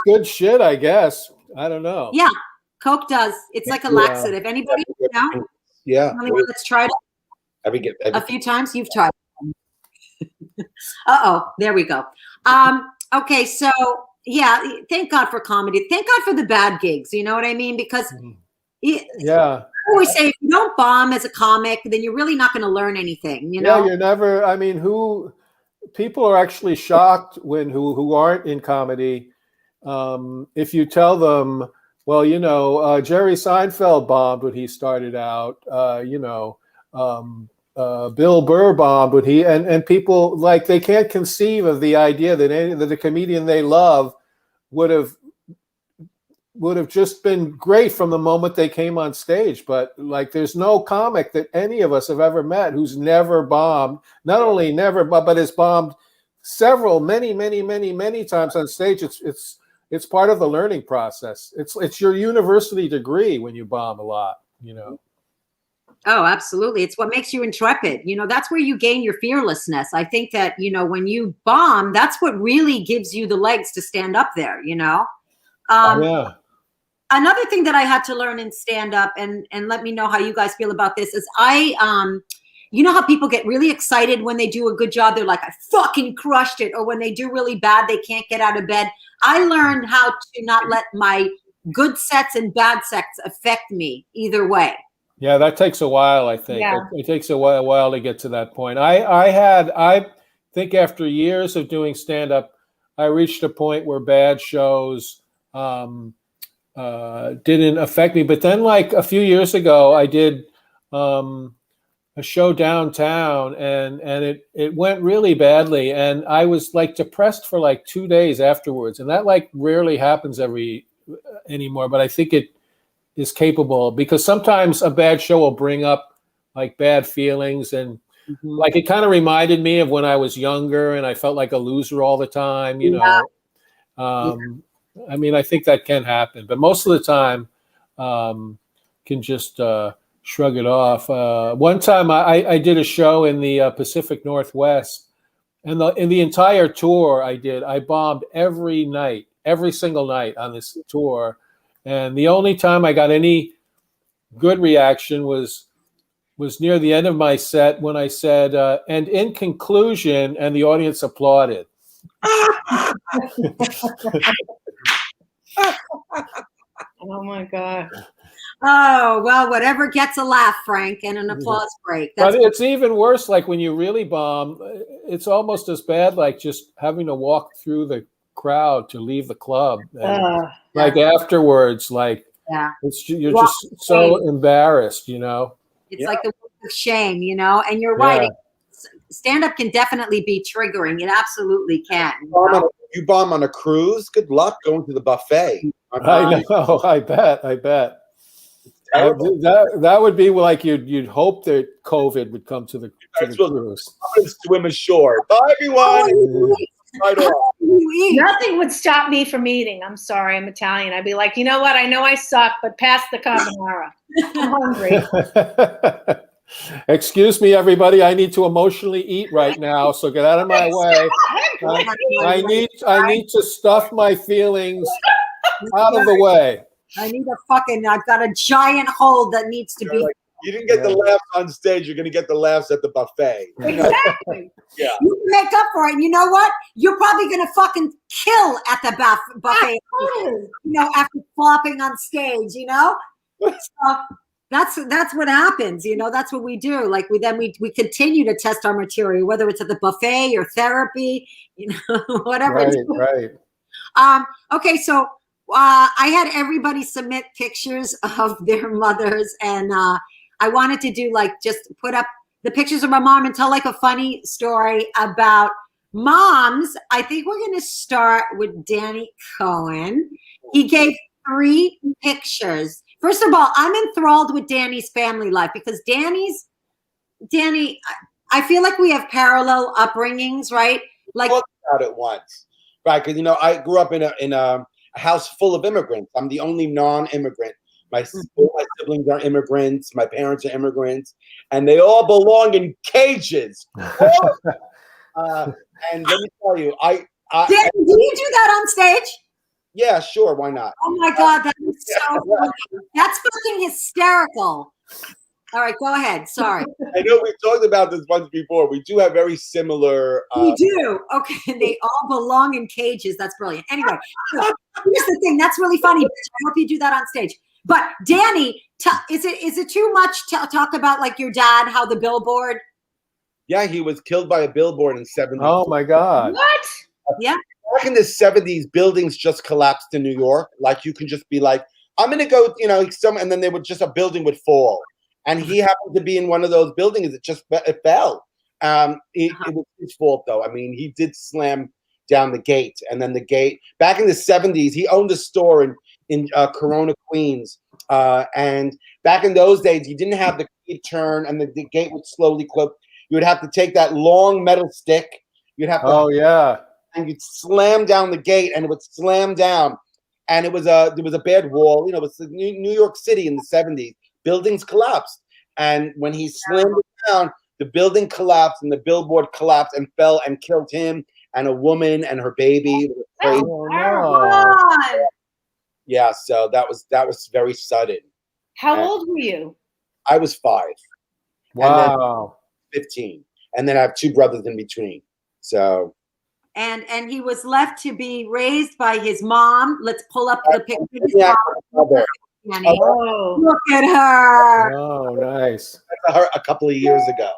[SPEAKER 2] good shit, I guess. I don't know.
[SPEAKER 3] Yeah, Coke does. It's like a laxative. Anybody know?
[SPEAKER 5] Yeah.
[SPEAKER 3] Anyone that's tried it
[SPEAKER 5] a
[SPEAKER 3] a few times? You've tried it. There we go. Okay, so yeah, thank God for comedy. Thank God for the bad gigs. You know what I mean? Because
[SPEAKER 2] Yeah.
[SPEAKER 3] I always say if you don't bomb as a comic, then you're really not going to learn anything. You know?
[SPEAKER 2] Yeah, you're never. I mean, people are actually shocked when who aren't in comedy. If you tell them, well, Jerry Seinfeld bombed when he started out. Bill Burr bombed when he and people like they can't conceive of the idea that the comedian they love would have just been great from the moment they came on stage. But like, there's no comic that any of us have ever met who's never bombed. Not only never, but has bombed many times on stage. It's part of the learning process. It's your university degree when you bomb a lot.
[SPEAKER 3] Oh, absolutely. It's what makes you intrepid. That's where you gain your fearlessness. I think that, when you bomb, that's what really gives you the legs to stand up there,
[SPEAKER 2] Yeah.
[SPEAKER 3] Another thing that I had to learn in stand-up, and let me know how you guys feel about this, is you know how people get really excited when they do a good job? They're like, I fucking crushed it. Or when they do really bad, they can't get out of bed. I learned how to not let my good sets and bad sets affect me either way.
[SPEAKER 2] Yeah, that takes a while, I think.
[SPEAKER 6] Yeah.
[SPEAKER 2] It takes a while to get to that point. I think after years of doing stand-up, I reached a point where bad shows didn't affect me. But then like a few years ago, I did a show downtown and it went really badly. And I was like depressed for like 2 days afterwards. And that like rarely happens anymore, but I think it is capable, because sometimes a bad show will bring up like bad feelings, and like it kind of reminded me of when I was younger and I felt like a loser all the time, I mean, I think that can happen, but most of the time can just shrug it off. One time I did a show in the Pacific Northwest, and in the entire tour I bombed every single night on this tour. And the only time I got any good reaction was near the end of my set when I said, and in conclusion, and the audience applauded.
[SPEAKER 6] Oh my God.
[SPEAKER 3] Oh, well, whatever gets a laugh, Frank, and an applause break.
[SPEAKER 2] But it's even worse, like when you really bomb, it's almost as bad, like just having to walk through the crowd to leave the club. Like afterwards, like you're just so embarrassed,
[SPEAKER 3] It's like the walk of shame, and you're right. Stand-up can definitely be triggering. It absolutely can.
[SPEAKER 5] You bomb on a cruise, good luck going to the buffet.
[SPEAKER 2] I know. I bet. That would be like you'd hope that COVID would come to the cruise.
[SPEAKER 5] Swim ashore. Bye, everyone. Right off.
[SPEAKER 6] Nothing would stop me from eating. I'm sorry, I'm Italian. I'd be like, you know what? I know I suck, but pass the carbonara. I'm hungry.
[SPEAKER 2] Excuse me, everybody. I need to emotionally eat right now, so get out of my way. I need to stuff my feelings out of the way.
[SPEAKER 3] I've got a giant hole that needs to be.
[SPEAKER 5] You didn't get the laughs on stage. You're going to get the laughs at the buffet.
[SPEAKER 6] Exactly.
[SPEAKER 5] Yeah.
[SPEAKER 3] You can make up for it. And you know what? You're probably going to fucking kill at the buffet. After flopping on stage. So that's what happens. That's what we do. Like we continue to test our material, whether it's at the buffet or therapy. Whatever.
[SPEAKER 2] Right.
[SPEAKER 3] Okay, so. I had everybody submit pictures of their mothers, and I wanted to do just put up the pictures of my mom and tell like a funny story about moms. I think we're going to start with Danny Cohen. He gave 3 pictures. First of all, I'm enthralled with Danny's family life because Danny, I feel like we have parallel upbringings, right? Like
[SPEAKER 5] talk about it once, right? Because I grew up in a house full of immigrants. I'm the only non-immigrant. All my siblings are immigrants. My parents are immigrants, and they all belong in cages. And let me tell you,
[SPEAKER 3] did you do that on stage?
[SPEAKER 5] Yeah, sure. Why not?
[SPEAKER 3] Oh my God, that is so funny. That's fucking hysterical. All right, go ahead. Sorry.
[SPEAKER 5] I know we've talked about this once before. We do have very similar.
[SPEAKER 3] We do. Okay, they all belong in cages. That's brilliant. Anyway, so here's the thing. That's really funny. I hope you do that on stage. But Danny, is it too much to talk about like your dad? How the billboard?
[SPEAKER 5] Yeah, he was killed by a billboard in '70.
[SPEAKER 2] Oh my God.
[SPEAKER 6] What?
[SPEAKER 3] Yeah.
[SPEAKER 5] Back in the '70s, buildings just collapsed in New York. Like you can just be like, I'm gonna go, and then a building would fall. And he happened to be in one of those buildings. It fell. It was his fault, though. I mean, he did slam down the gate, and then the gate. Back in the '70s, he owned a store in Corona, Queens. And back in those days, you didn't have the key turn, and the gate would slowly close. You would have to take that long metal stick. You'd have to.
[SPEAKER 2] Oh yeah.
[SPEAKER 5] And you'd slam down the gate, and it would slam down. And there was a bad wall. It was New York City in the '70s. Buildings collapsed, and when he slammed it down, the building collapsed, and the billboard collapsed and fell and killed him and a woman and her baby.
[SPEAKER 2] Oh, no.
[SPEAKER 5] Yeah, so that was very sudden.
[SPEAKER 6] How old were you?
[SPEAKER 5] I was 5.
[SPEAKER 2] Wow.
[SPEAKER 5] And then 15, and then I have 2 brothers in between. So.
[SPEAKER 3] And he was left to be raised by his mom. Let's pull up the picture of his mom.
[SPEAKER 6] Oh,
[SPEAKER 3] Look at her.
[SPEAKER 2] Oh, nice.
[SPEAKER 5] A couple of years ago.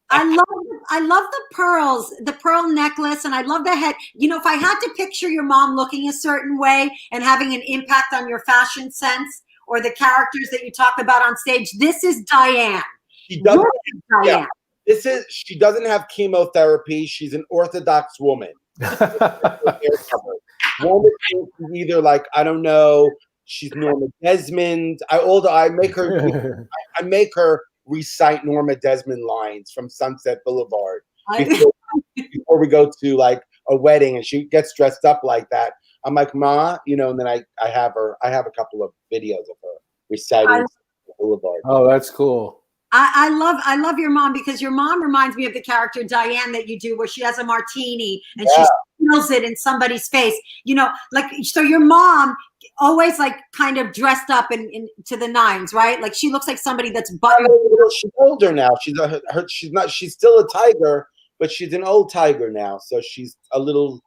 [SPEAKER 3] I love the pearl necklace, and I love the head. If I had to picture your mom looking a certain way and having an impact on your fashion sense or the characters that you talk about on stage, this is Diane.
[SPEAKER 5] She doesn't.
[SPEAKER 3] Diane.
[SPEAKER 5] Yeah, she doesn't have chemotherapy. She's an Orthodox woman. Woman is either like, I don't know. She's Norma Desmond. I make her recite Norma Desmond lines from Sunset Boulevard before we go to like a wedding, and she gets dressed up like that. I'm like, Ma, and then I have a couple of videos of her reciting Boulevard.
[SPEAKER 2] Oh, that's cool.
[SPEAKER 3] I love your mom, because your mom reminds me of the character Diane that you do, where she has a martini and she spills it in somebody's face. So your mom always like kind of dressed up in to the nines, right? Like she looks like somebody that's buttoned.
[SPEAKER 5] She's older now. She's still a tiger, but she's an old tiger now. So she's a little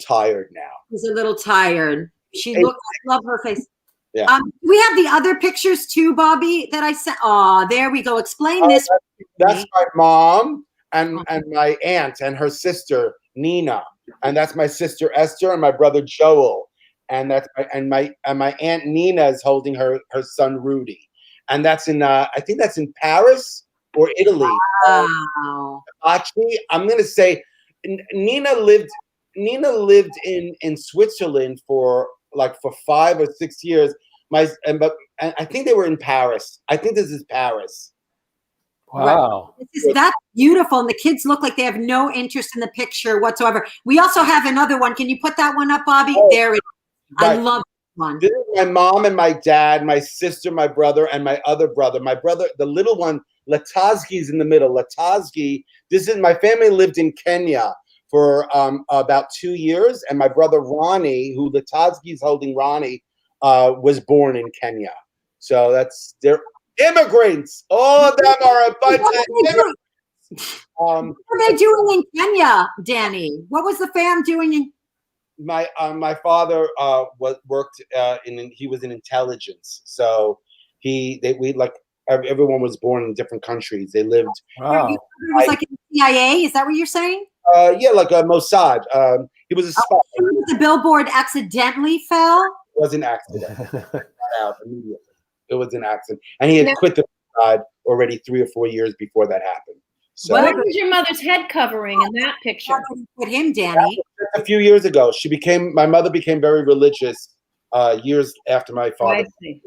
[SPEAKER 5] tired now.
[SPEAKER 3] She's a little tired. She looks. I love her face.
[SPEAKER 5] Yeah.
[SPEAKER 3] We have the other pictures too, Bobby, that I sent. Oh, there we go. Explain this.
[SPEAKER 5] That's my mom and my aunt and her sister Nina, and that's my sister Esther and my brother Joel, and my aunt Nina is holding her son Rudy, and that's in I think that's in Paris or Italy.
[SPEAKER 3] Wow.
[SPEAKER 5] Actually, I'm gonna say Nina lived in Switzerland for 5 or 6 years. But I think they were in Paris. I think this is Paris.
[SPEAKER 2] Wow.
[SPEAKER 3] That's beautiful. And the kids look like they have no interest in the picture whatsoever. We also have another one. Can you put that one up, Bobby?
[SPEAKER 5] Oh,
[SPEAKER 3] there it is. I love that one.
[SPEAKER 5] This is my mom and my dad, my sister, my brother, and my other brother. My brother, the little one, Latazgi's in the middle. Latazgi, my family lived in Kenya for about 2 years. And my brother Ronnie, who Latazgi's holding Ronnie, was born in Kenya. So they're immigrants. All of them are a bunch of immigrants.
[SPEAKER 3] What are they doing in Kenya, Danny? What was the fam doing in?
[SPEAKER 5] My father he was in intelligence. So everyone was born in different countries. They lived.
[SPEAKER 2] Wow.
[SPEAKER 3] It was like in the CIA. Is that what you're saying?
[SPEAKER 5] Yeah, like a Mossad. He was a spy.
[SPEAKER 3] The billboard accidentally fell.
[SPEAKER 5] It was an accident. Got out immediately. It was an accident, and he had quit the Mossad already 3 or 4 years before that happened. So
[SPEAKER 6] what was your mother's head covering in that picture?
[SPEAKER 3] With him, Danny.
[SPEAKER 5] A few years ago, my mother became very religious years after my father passed away.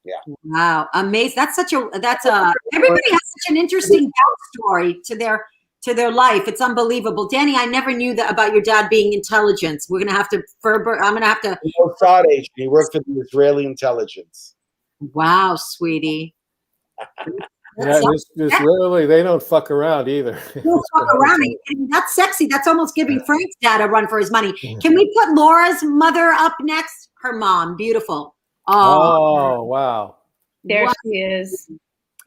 [SPEAKER 5] Yeah.
[SPEAKER 3] Wow, amazing. That's everybody has such an interesting backstory to their life. It's unbelievable. Danny, I never knew that about your dad being intelligence. I'm gonna have to.
[SPEAKER 5] Mossad agent. He worked for the Israeli intelligence.
[SPEAKER 3] Wow, sweetie.
[SPEAKER 2] Yeah, this really, they don't fuck around either.
[SPEAKER 3] They don't fuck around. That's sexy. That's almost giving Frank's dad a run for his money. Can we put Laura's mother up next? Her mom, beautiful.
[SPEAKER 2] Oh wow.
[SPEAKER 6] There she is.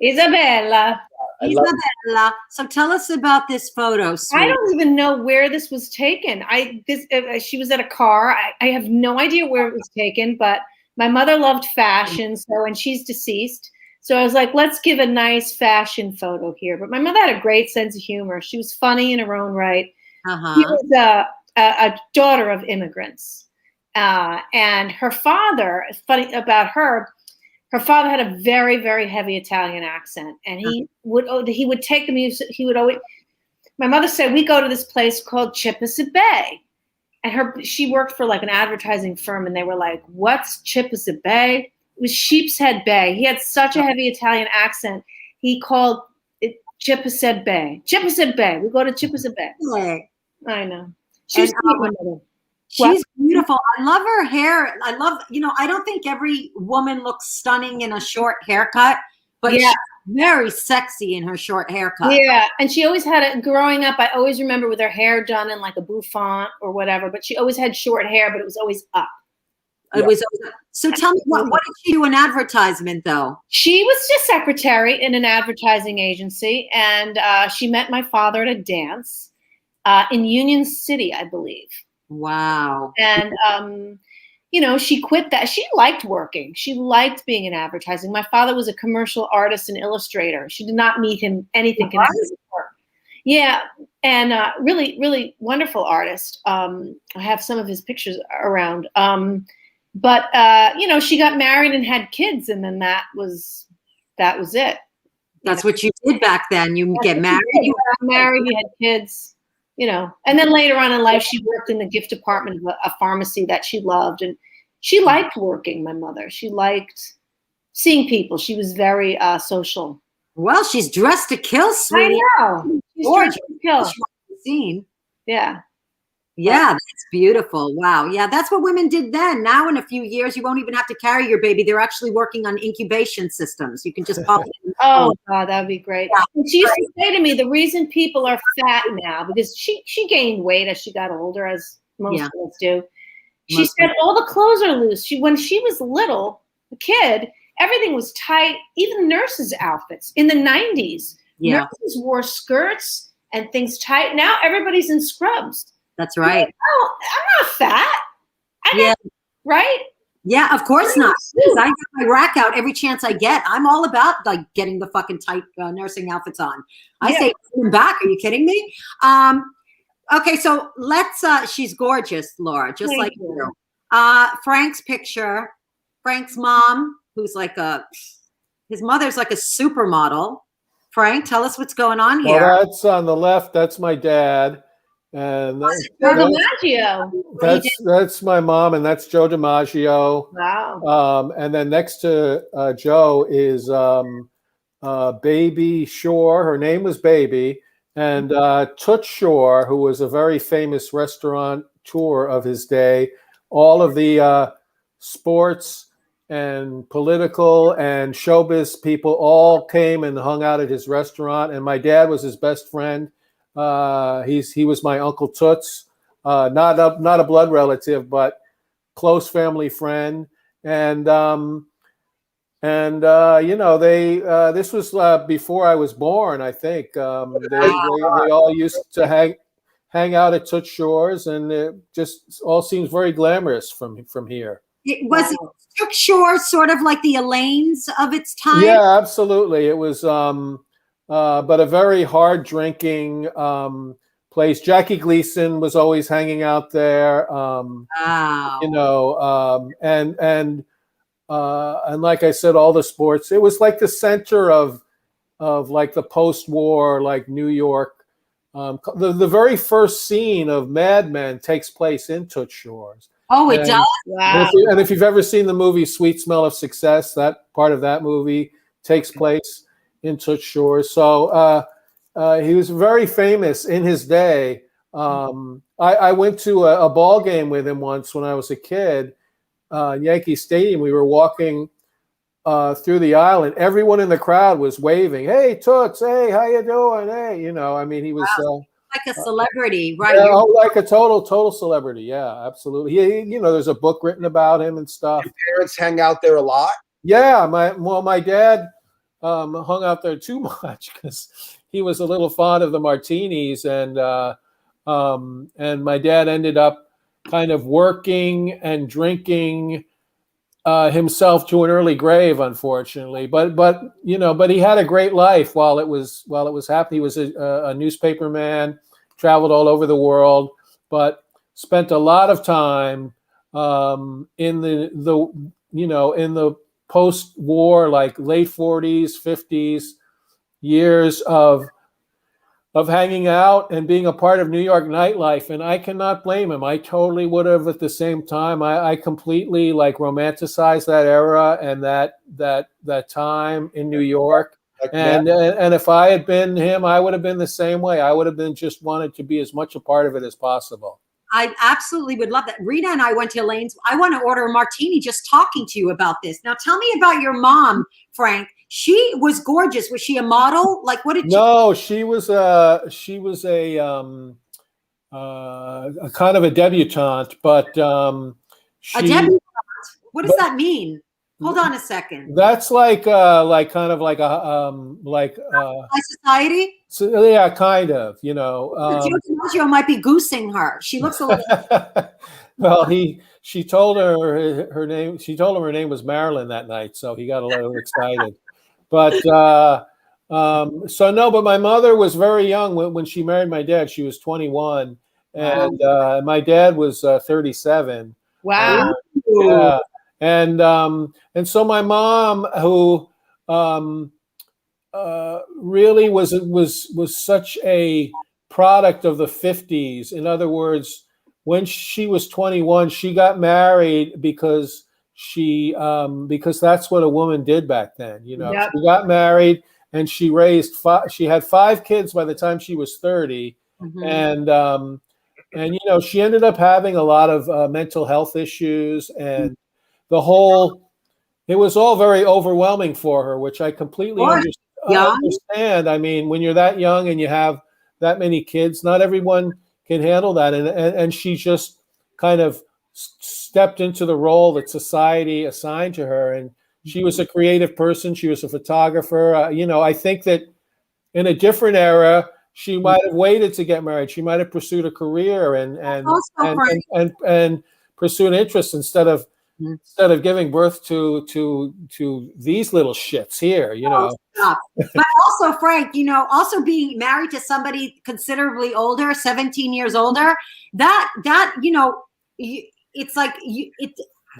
[SPEAKER 6] Isabella.
[SPEAKER 5] I love it.
[SPEAKER 3] Isabella. So tell us about this photo,
[SPEAKER 6] I
[SPEAKER 3] sweet.
[SPEAKER 6] don't even know where this was taken. She was at a car. I have no idea where it was taken, but my mother loved fashion, and she's deceased. So I was like, let's give a nice fashion photo here. But my mother had a great sense of humor. She was funny in her own right. She was a daughter of immigrants. And her father, funny about her father had a very, very heavy Italian accent. And he would take the music. He would always, my mother said, we go to this place called Chippewa Bay. And she worked for like an advertising firm. And they were like, what's Chippewa Bay? It was Sheepshead Bay. He had such a heavy Italian accent. He called it Chippewa Bay. Chippewa Bay. We go to Chippewa Bay. I know. She's
[SPEAKER 3] She's beautiful. I love her hair. I love, I don't think every woman looks stunning in a short haircut, but she's very sexy in her short haircut.
[SPEAKER 6] Yeah. And she always had it growing up. I always remember with her hair done in like a bouffant or whatever, but she always had short hair, but it was always up.
[SPEAKER 3] It was. So tell me, what did she do in advertisement though?
[SPEAKER 6] She was just secretary in an advertising agency, and she met my father at a dance in Union City, I believe.
[SPEAKER 3] Wow.
[SPEAKER 6] And, she quit that. She liked working. She liked being in advertising. My father was a commercial artist and illustrator. She did not meet him anything connected with work. Yeah. And really, really wonderful artist. I have some of his pictures around. But she got married and had kids, and then that was it.
[SPEAKER 3] That's what you did back then. You get married.
[SPEAKER 6] You got married, you had kids. And then later on in life, she worked in the gift department of a pharmacy that she loved. And she liked working, my mother. She liked seeing people. She was very social.
[SPEAKER 3] Well, she's dressed to kill, sweetie.
[SPEAKER 6] I know. She's dressed to kill.
[SPEAKER 3] Scene.
[SPEAKER 6] Yeah.
[SPEAKER 3] Yeah, that's beautiful. Wow. Yeah, that's what women did then. Now in a few years, you won't even have to carry your baby. They're actually working on incubation systems. You can just pop it in.
[SPEAKER 6] Oh, God, that would be great. Yeah. And she used to say to me, the reason people are fat now, because she gained weight as she got older, as most of us do. She said all the clothes are loose. When she was little, a kid, everything was tight, even nurses' outfits. In the 90s, nurses wore skirts and things tight. Now everybody's in scrubs.
[SPEAKER 3] That's right.
[SPEAKER 6] Oh, I'm not fat. Right?
[SPEAKER 3] Yeah, of course not. I get my rack out every chance I get. I'm all about like getting the fucking tight nursing outfits on. I say them back. Are you kidding me? Okay, so let's. She's gorgeous, Laura, just like you. Frank's picture. Frank's mom, who's like his mother's like a supermodel. Frank, tell us what's going on here.
[SPEAKER 2] Well, that's on the left. That's my dad. And that's my mom, and that's Joe DiMaggio.
[SPEAKER 6] Wow.
[SPEAKER 2] And then next to Joe is Baby Shore. Her name was Baby, and Toots Shore, who was a very famous restaurateur of his day. All of the sports and political and showbiz people all came and hung out at his restaurant, and my dad was his best friend. He was my Uncle Toots, not a blood relative, but close family friend. And this was before I was born, I think. They all used to hang out at Toots Shores, and it just all seems very glamorous from here.
[SPEAKER 3] Was Toots Shores sort of like the Elaine's of its time?
[SPEAKER 2] Yeah, absolutely. It was. But a very hard drinking place. Jackie Gleason was always hanging out there.
[SPEAKER 3] Wow.
[SPEAKER 2] And like I said, all the sports. It was like the center of like the post-war, like New York. The very first scene of Mad Men takes place in Toots Shores.
[SPEAKER 3] Oh, it does?
[SPEAKER 6] Wow.
[SPEAKER 2] And if you've ever seen the movie Sweet Smell of Success, that part of that movie takes place in Toots Shores. So he was very famous in his day. I went to a ball game with him once when I was a kid, Yankee Stadium. We were walking through the aisle, and everyone in the crowd was waving, "Hey, Toots! Hey, how you doing? Hey!" I mean, he was
[SPEAKER 3] like a celebrity, right?
[SPEAKER 2] Yeah, like a total celebrity. Yeah, absolutely. There's a book written about him and stuff.
[SPEAKER 5] Your parents hang out there a lot?
[SPEAKER 2] Yeah, my dad hung out there too much because he was a little fond of the martinis, and my dad ended up kind of working and drinking himself to an early grave, unfortunately. But he had a great life while it was happening. He was a newspaper man, traveled all over the world, but spent a lot of time in the post-war, like late 40s, 50s years of hanging out and being a part of New York nightlife. And I cannot blame him. I totally would have at the same time. I completely like romanticized that era and that time in New York. And if I had been him, I would have been the same way. I would have been just wanted to be as much a part of it as possible.
[SPEAKER 3] I absolutely would love that. Rita and I went to Elaine's. I want to order a martini just talking to you about this. Now tell me about your mom, Frank. She was gorgeous. Was she a model? Like, what did
[SPEAKER 2] No, she was a kind of a debutante, but
[SPEAKER 3] a debutante. What does that mean? Hold on a second.
[SPEAKER 2] That's like kind of like a
[SPEAKER 3] high society.
[SPEAKER 2] So yeah, kind of.
[SPEAKER 3] Giorgio might be goosing her. She looks a little.
[SPEAKER 2] Well, she told her name. She told him her name was Marilyn that night, so he got a little excited. But but my mother was very young when she married my dad. She was 21, and my dad was 37.
[SPEAKER 6] Wow.
[SPEAKER 2] Yeah. And so my mom, who really was such a product of the 50s. In other words, when she was 21, she got married because that's what a woman did back then.
[SPEAKER 6] Yep.
[SPEAKER 2] She got married and she raised she had 5 kids by the time she was 30. Mm-hmm. And she ended up having a lot of mental health issues, and it was all very overwhelming for her, which I completely understand. I mean, when you're that young and you have that many kids, not everyone can handle that. And she just kind of stepped into the role that society assigned to her. And she was a creative person. She was a photographer. I think that in a different era, she might have waited to get married. She might have pursued a career and pursue an interest instead of giving birth to these little shits here,
[SPEAKER 3] But also, Frank, also being married to somebody considerably older, 17 years older, it's like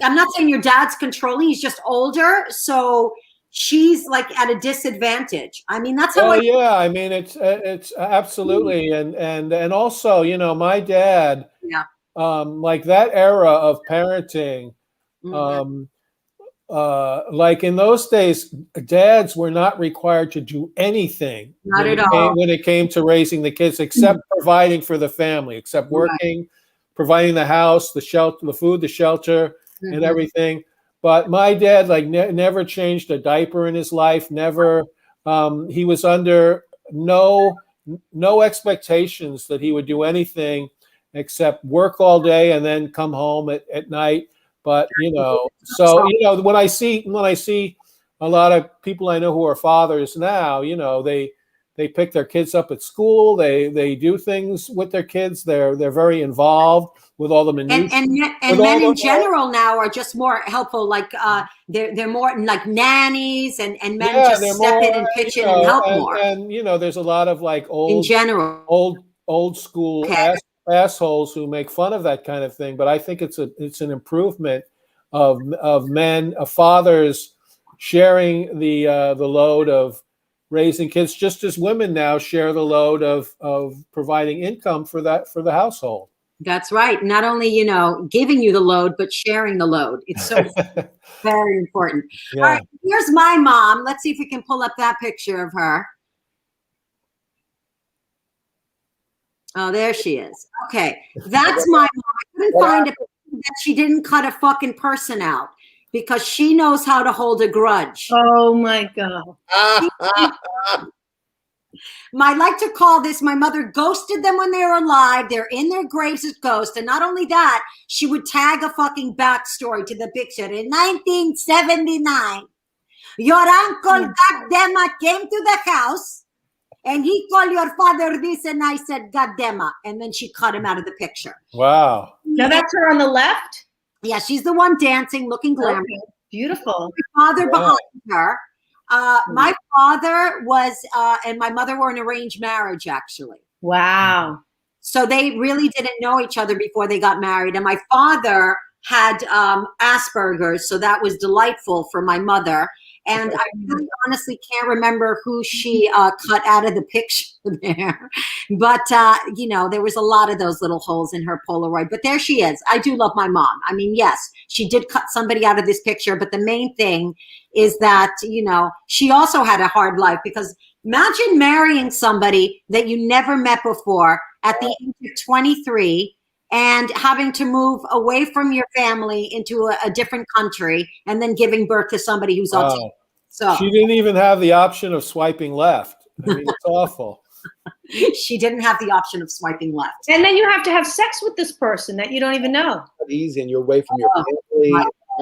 [SPEAKER 3] I'm not saying your dad's controlling, he's just older, so she's like at a disadvantage. I mean, that's how
[SPEAKER 2] I mean, it's absolutely. And also, my dad, like that era of parenting, like in those days, dads were not required to do anything when it came to raising the kids, except providing for the family, except working, providing the house, the shelter, the food, the shelter, and everything. But my dad, like, never changed a diaper in his life. Never. He was under no expectations that he would do anything except work all day and then come home at night. But when I see a lot of people I know who are fathers now, they pick their kids up at school. They do things with their kids. They're very involved with all the minutiae.
[SPEAKER 3] And men in general now are just more helpful. Like they're more like nannies, and men just step in and pitch in and help more.
[SPEAKER 2] And there's a lot of like old school assholes who make fun of that kind of thing. But I think it's an improvement of men, of fathers sharing the load of raising kids, just as women now share the load of providing income for the household.
[SPEAKER 3] That's right. Not only, giving you the load, but sharing the load. It's so very important. Yeah. All right, here's my mom. Let's see if we can pull up that picture of her. Oh, there she is. Okay, that's my mom. I couldn't find a picture that she didn't cut a fucking person out, because she knows how to hold a grudge.
[SPEAKER 6] Oh my God.
[SPEAKER 3] I like to call this, my mother ghosted them when they were alive. They're in their graves as ghosts. And not only that, she would tag a fucking backstory to the picture. In 1979, Your uncle, goddamn, came to the house and he called your father this, and I said, goddamn. And then she cut him out of the picture.
[SPEAKER 2] Wow.
[SPEAKER 6] Now that's her on the left.
[SPEAKER 3] Yeah, she's the one dancing, looking glamorous.
[SPEAKER 6] Okay. Beautiful.
[SPEAKER 3] My father behind her. My father was, and my mother were an arranged marriage, actually.
[SPEAKER 6] Wow.
[SPEAKER 3] So they really didn't know each other before they got married. And my father had Asperger's, so that was delightful for my mother. And I really honestly can't remember who she cut out of the picture there. But, you know, there was a lot of those little holes in her Polaroid. But there she is. I do love my mom. I mean, yes, she did cut somebody out of this picture. But the main thing is that, you know, she also had a hard life, because imagine marrying somebody that you never met before at the age of 23 and having to move away from your family into a different country and then giving birth to somebody who's autistic. So
[SPEAKER 2] She didn't even have the option of swiping left. I mean, it's awful.
[SPEAKER 3] she didn't have the option of swiping left.
[SPEAKER 6] And then you have to have sex with this person that you don't even know.
[SPEAKER 5] Easy, and you're away from your family,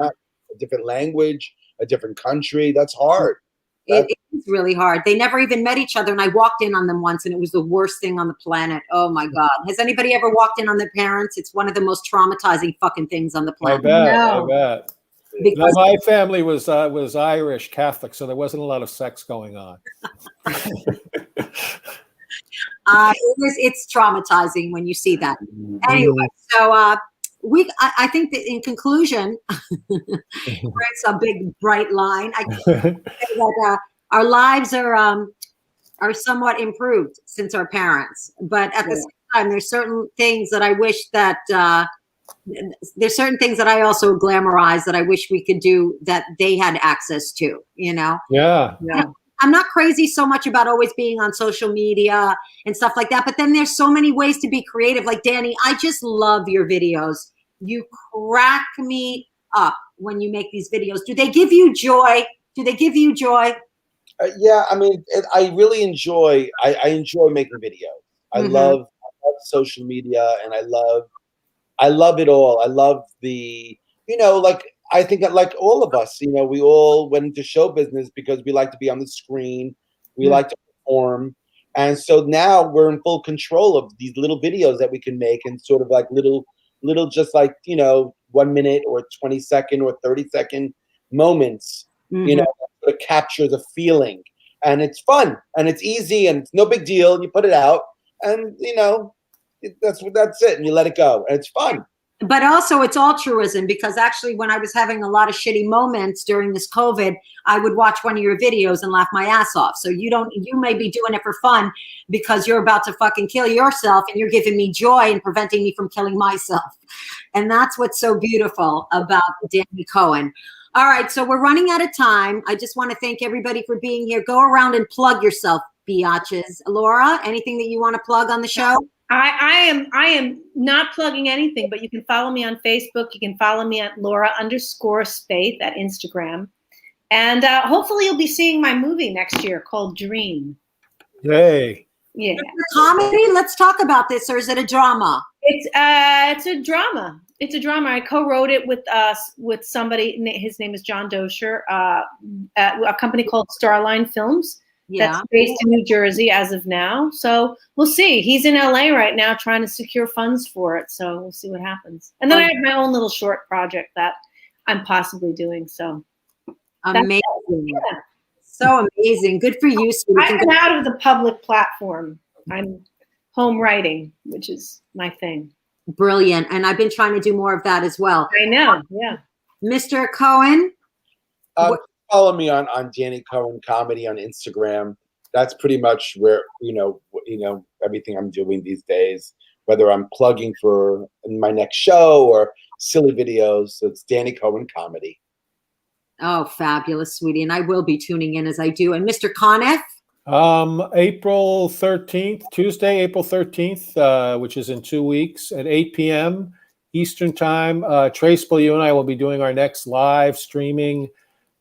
[SPEAKER 5] a different language, a different country. That's hard.
[SPEAKER 3] It is really hard. They never even met each other, and I walked in on them once, and it was the worst thing on the planet. Oh my God. Has anybody ever walked in on their parents? It's one of the most traumatizing fucking things on the planet.
[SPEAKER 2] I bet.
[SPEAKER 3] Because
[SPEAKER 2] My family was Irish Catholic, so there wasn't a lot of sex going on.
[SPEAKER 3] it's traumatizing when you see that. Anyway, so I think that in conclusion, it's a big bright line. I can say that our lives are somewhat improved since our parents, but at the same time, there's certain things that I wish that there's certain things that I also glamorize that I wish we could do that they had access to. You know?
[SPEAKER 2] Yeah.
[SPEAKER 3] I'm not crazy so much about always being on social media and stuff like that. But then there's so many ways to be creative. Like, Danny, I just love your videos. You crack me up when you make these videos. Do they give you joy?
[SPEAKER 5] Yeah, I mean, I really enjoy. I enjoy making videos. I love social media, and I love it all. I love the, you know, like, I think that, like all of us, you know, we all went into show business because we like to be on the screen. We like to perform. And so now we're in full control of these little videos that we can make, and sort of like little just like, you know, 1 minute or 20-second or 30-second moments, you know, that capture the feeling. And it's fun and it's easy and it's no big deal. You put it out and, you know, that's it. And you let it go. And it's fun.
[SPEAKER 3] But also it's altruism, because actually when I was having a lot of shitty moments during this COVID, I would watch one of your videos and laugh my ass off. So you may be doing it for fun because you're about to fucking kill yourself, and you're giving me joy and preventing me from killing myself. And that's what's so beautiful about Danny Cohen. All right, so we're running out of time. I just want to thank everybody for being here. Go around and plug yourself, biatches. Laura, anything that you want to plug on the show?
[SPEAKER 6] I am not plugging anything, but you can follow me on Facebook. You can follow me at Laura_Spaeth at Instagram. And hopefully you'll be seeing my movie next year called Dream.
[SPEAKER 2] Yay.
[SPEAKER 6] Yeah.
[SPEAKER 3] Is it a comedy? Let's talk about this. Or is it a drama?
[SPEAKER 6] It's a drama. It's a drama. I co-wrote it with somebody. His name is John Dosher, at a company called Starline Films.
[SPEAKER 3] Yeah.
[SPEAKER 6] That's based in New Jersey as of now. So we'll see. He's in LA right now trying to secure funds for it. So we'll see what happens. And then I have my own little short project that I'm possibly doing. So
[SPEAKER 3] amazing. So amazing. Good for you, sweetie.
[SPEAKER 6] I'm out of the public platform. I'm home writing, which is my thing.
[SPEAKER 3] Brilliant. And I've been trying to do more of that as well.
[SPEAKER 6] I know. Yeah.
[SPEAKER 3] Mr. Cohen.
[SPEAKER 5] Follow me on Danny Cohen Comedy on Instagram. That's pretty much where, you know, everything I'm doing these days, whether I'm plugging for my next show or silly videos. So it's Danny Cohen Comedy.
[SPEAKER 3] Oh, fabulous, sweetie. And I will be tuning in as I do. And Mr. Conniff?
[SPEAKER 2] April 13th, Tuesday, April 13th, which is in 2 weeks at 8 p.m. Eastern Time. Traceable, you and I will be doing our next live streaming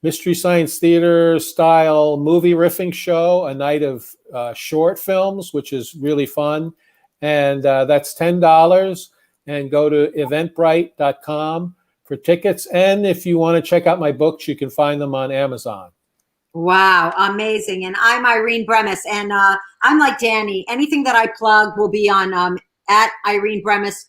[SPEAKER 2] Mystery Science Theater style movie riffing show, a night of short films, which is really fun. And that's $10. And go to eventbrite.com for tickets. And if you want to check out my books, you can find them on Amazon.
[SPEAKER 3] Wow, amazing. And I'm Irene Bremis, and I'm like Danny. Anything that I plug will be on at Irene Bremis,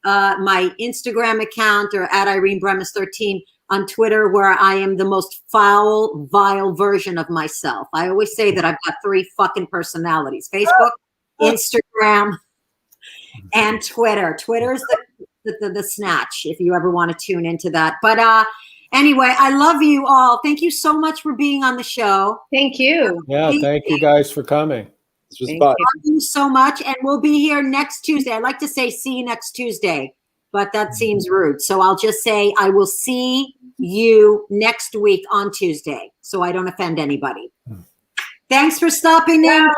[SPEAKER 3] my Instagram account, or at Irene Bremis 13 on Twitter, where I am the most foul, vile version of myself. I always say that I've got 3 fucking personalities: Facebook, Instagram, and Twitter. Twitter's the snatch, if you ever want to tune into that. But anyway, I love you all. Thank you so much for being on the show.
[SPEAKER 6] Thank you.
[SPEAKER 2] Yeah, thank you guys for coming.
[SPEAKER 5] This was
[SPEAKER 6] Thank
[SPEAKER 5] fun.
[SPEAKER 3] Thank you so much. And we'll be here next Tuesday. I'd like to say see you next Tuesday, but that seems rude. So I'll just say I will see you next week on Tuesday, so I don't offend anybody. Thanks for stopping in.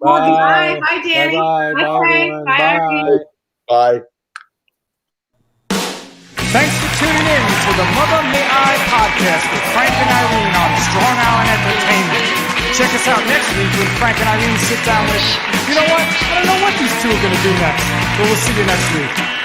[SPEAKER 6] Bye. Bye, Danny.
[SPEAKER 2] Bye,
[SPEAKER 6] Bye,
[SPEAKER 2] bye,
[SPEAKER 6] Frank.
[SPEAKER 2] everyone.
[SPEAKER 6] Bye, Irene.
[SPEAKER 5] Bye.
[SPEAKER 1] Thanks for tuning in to the Mother May I podcast with Frank and Irene on Strong Island Entertainment. Check us out next week when Frank and Irene sit down with, you know what? I don't know what these two are going to do next, but we'll see you next week.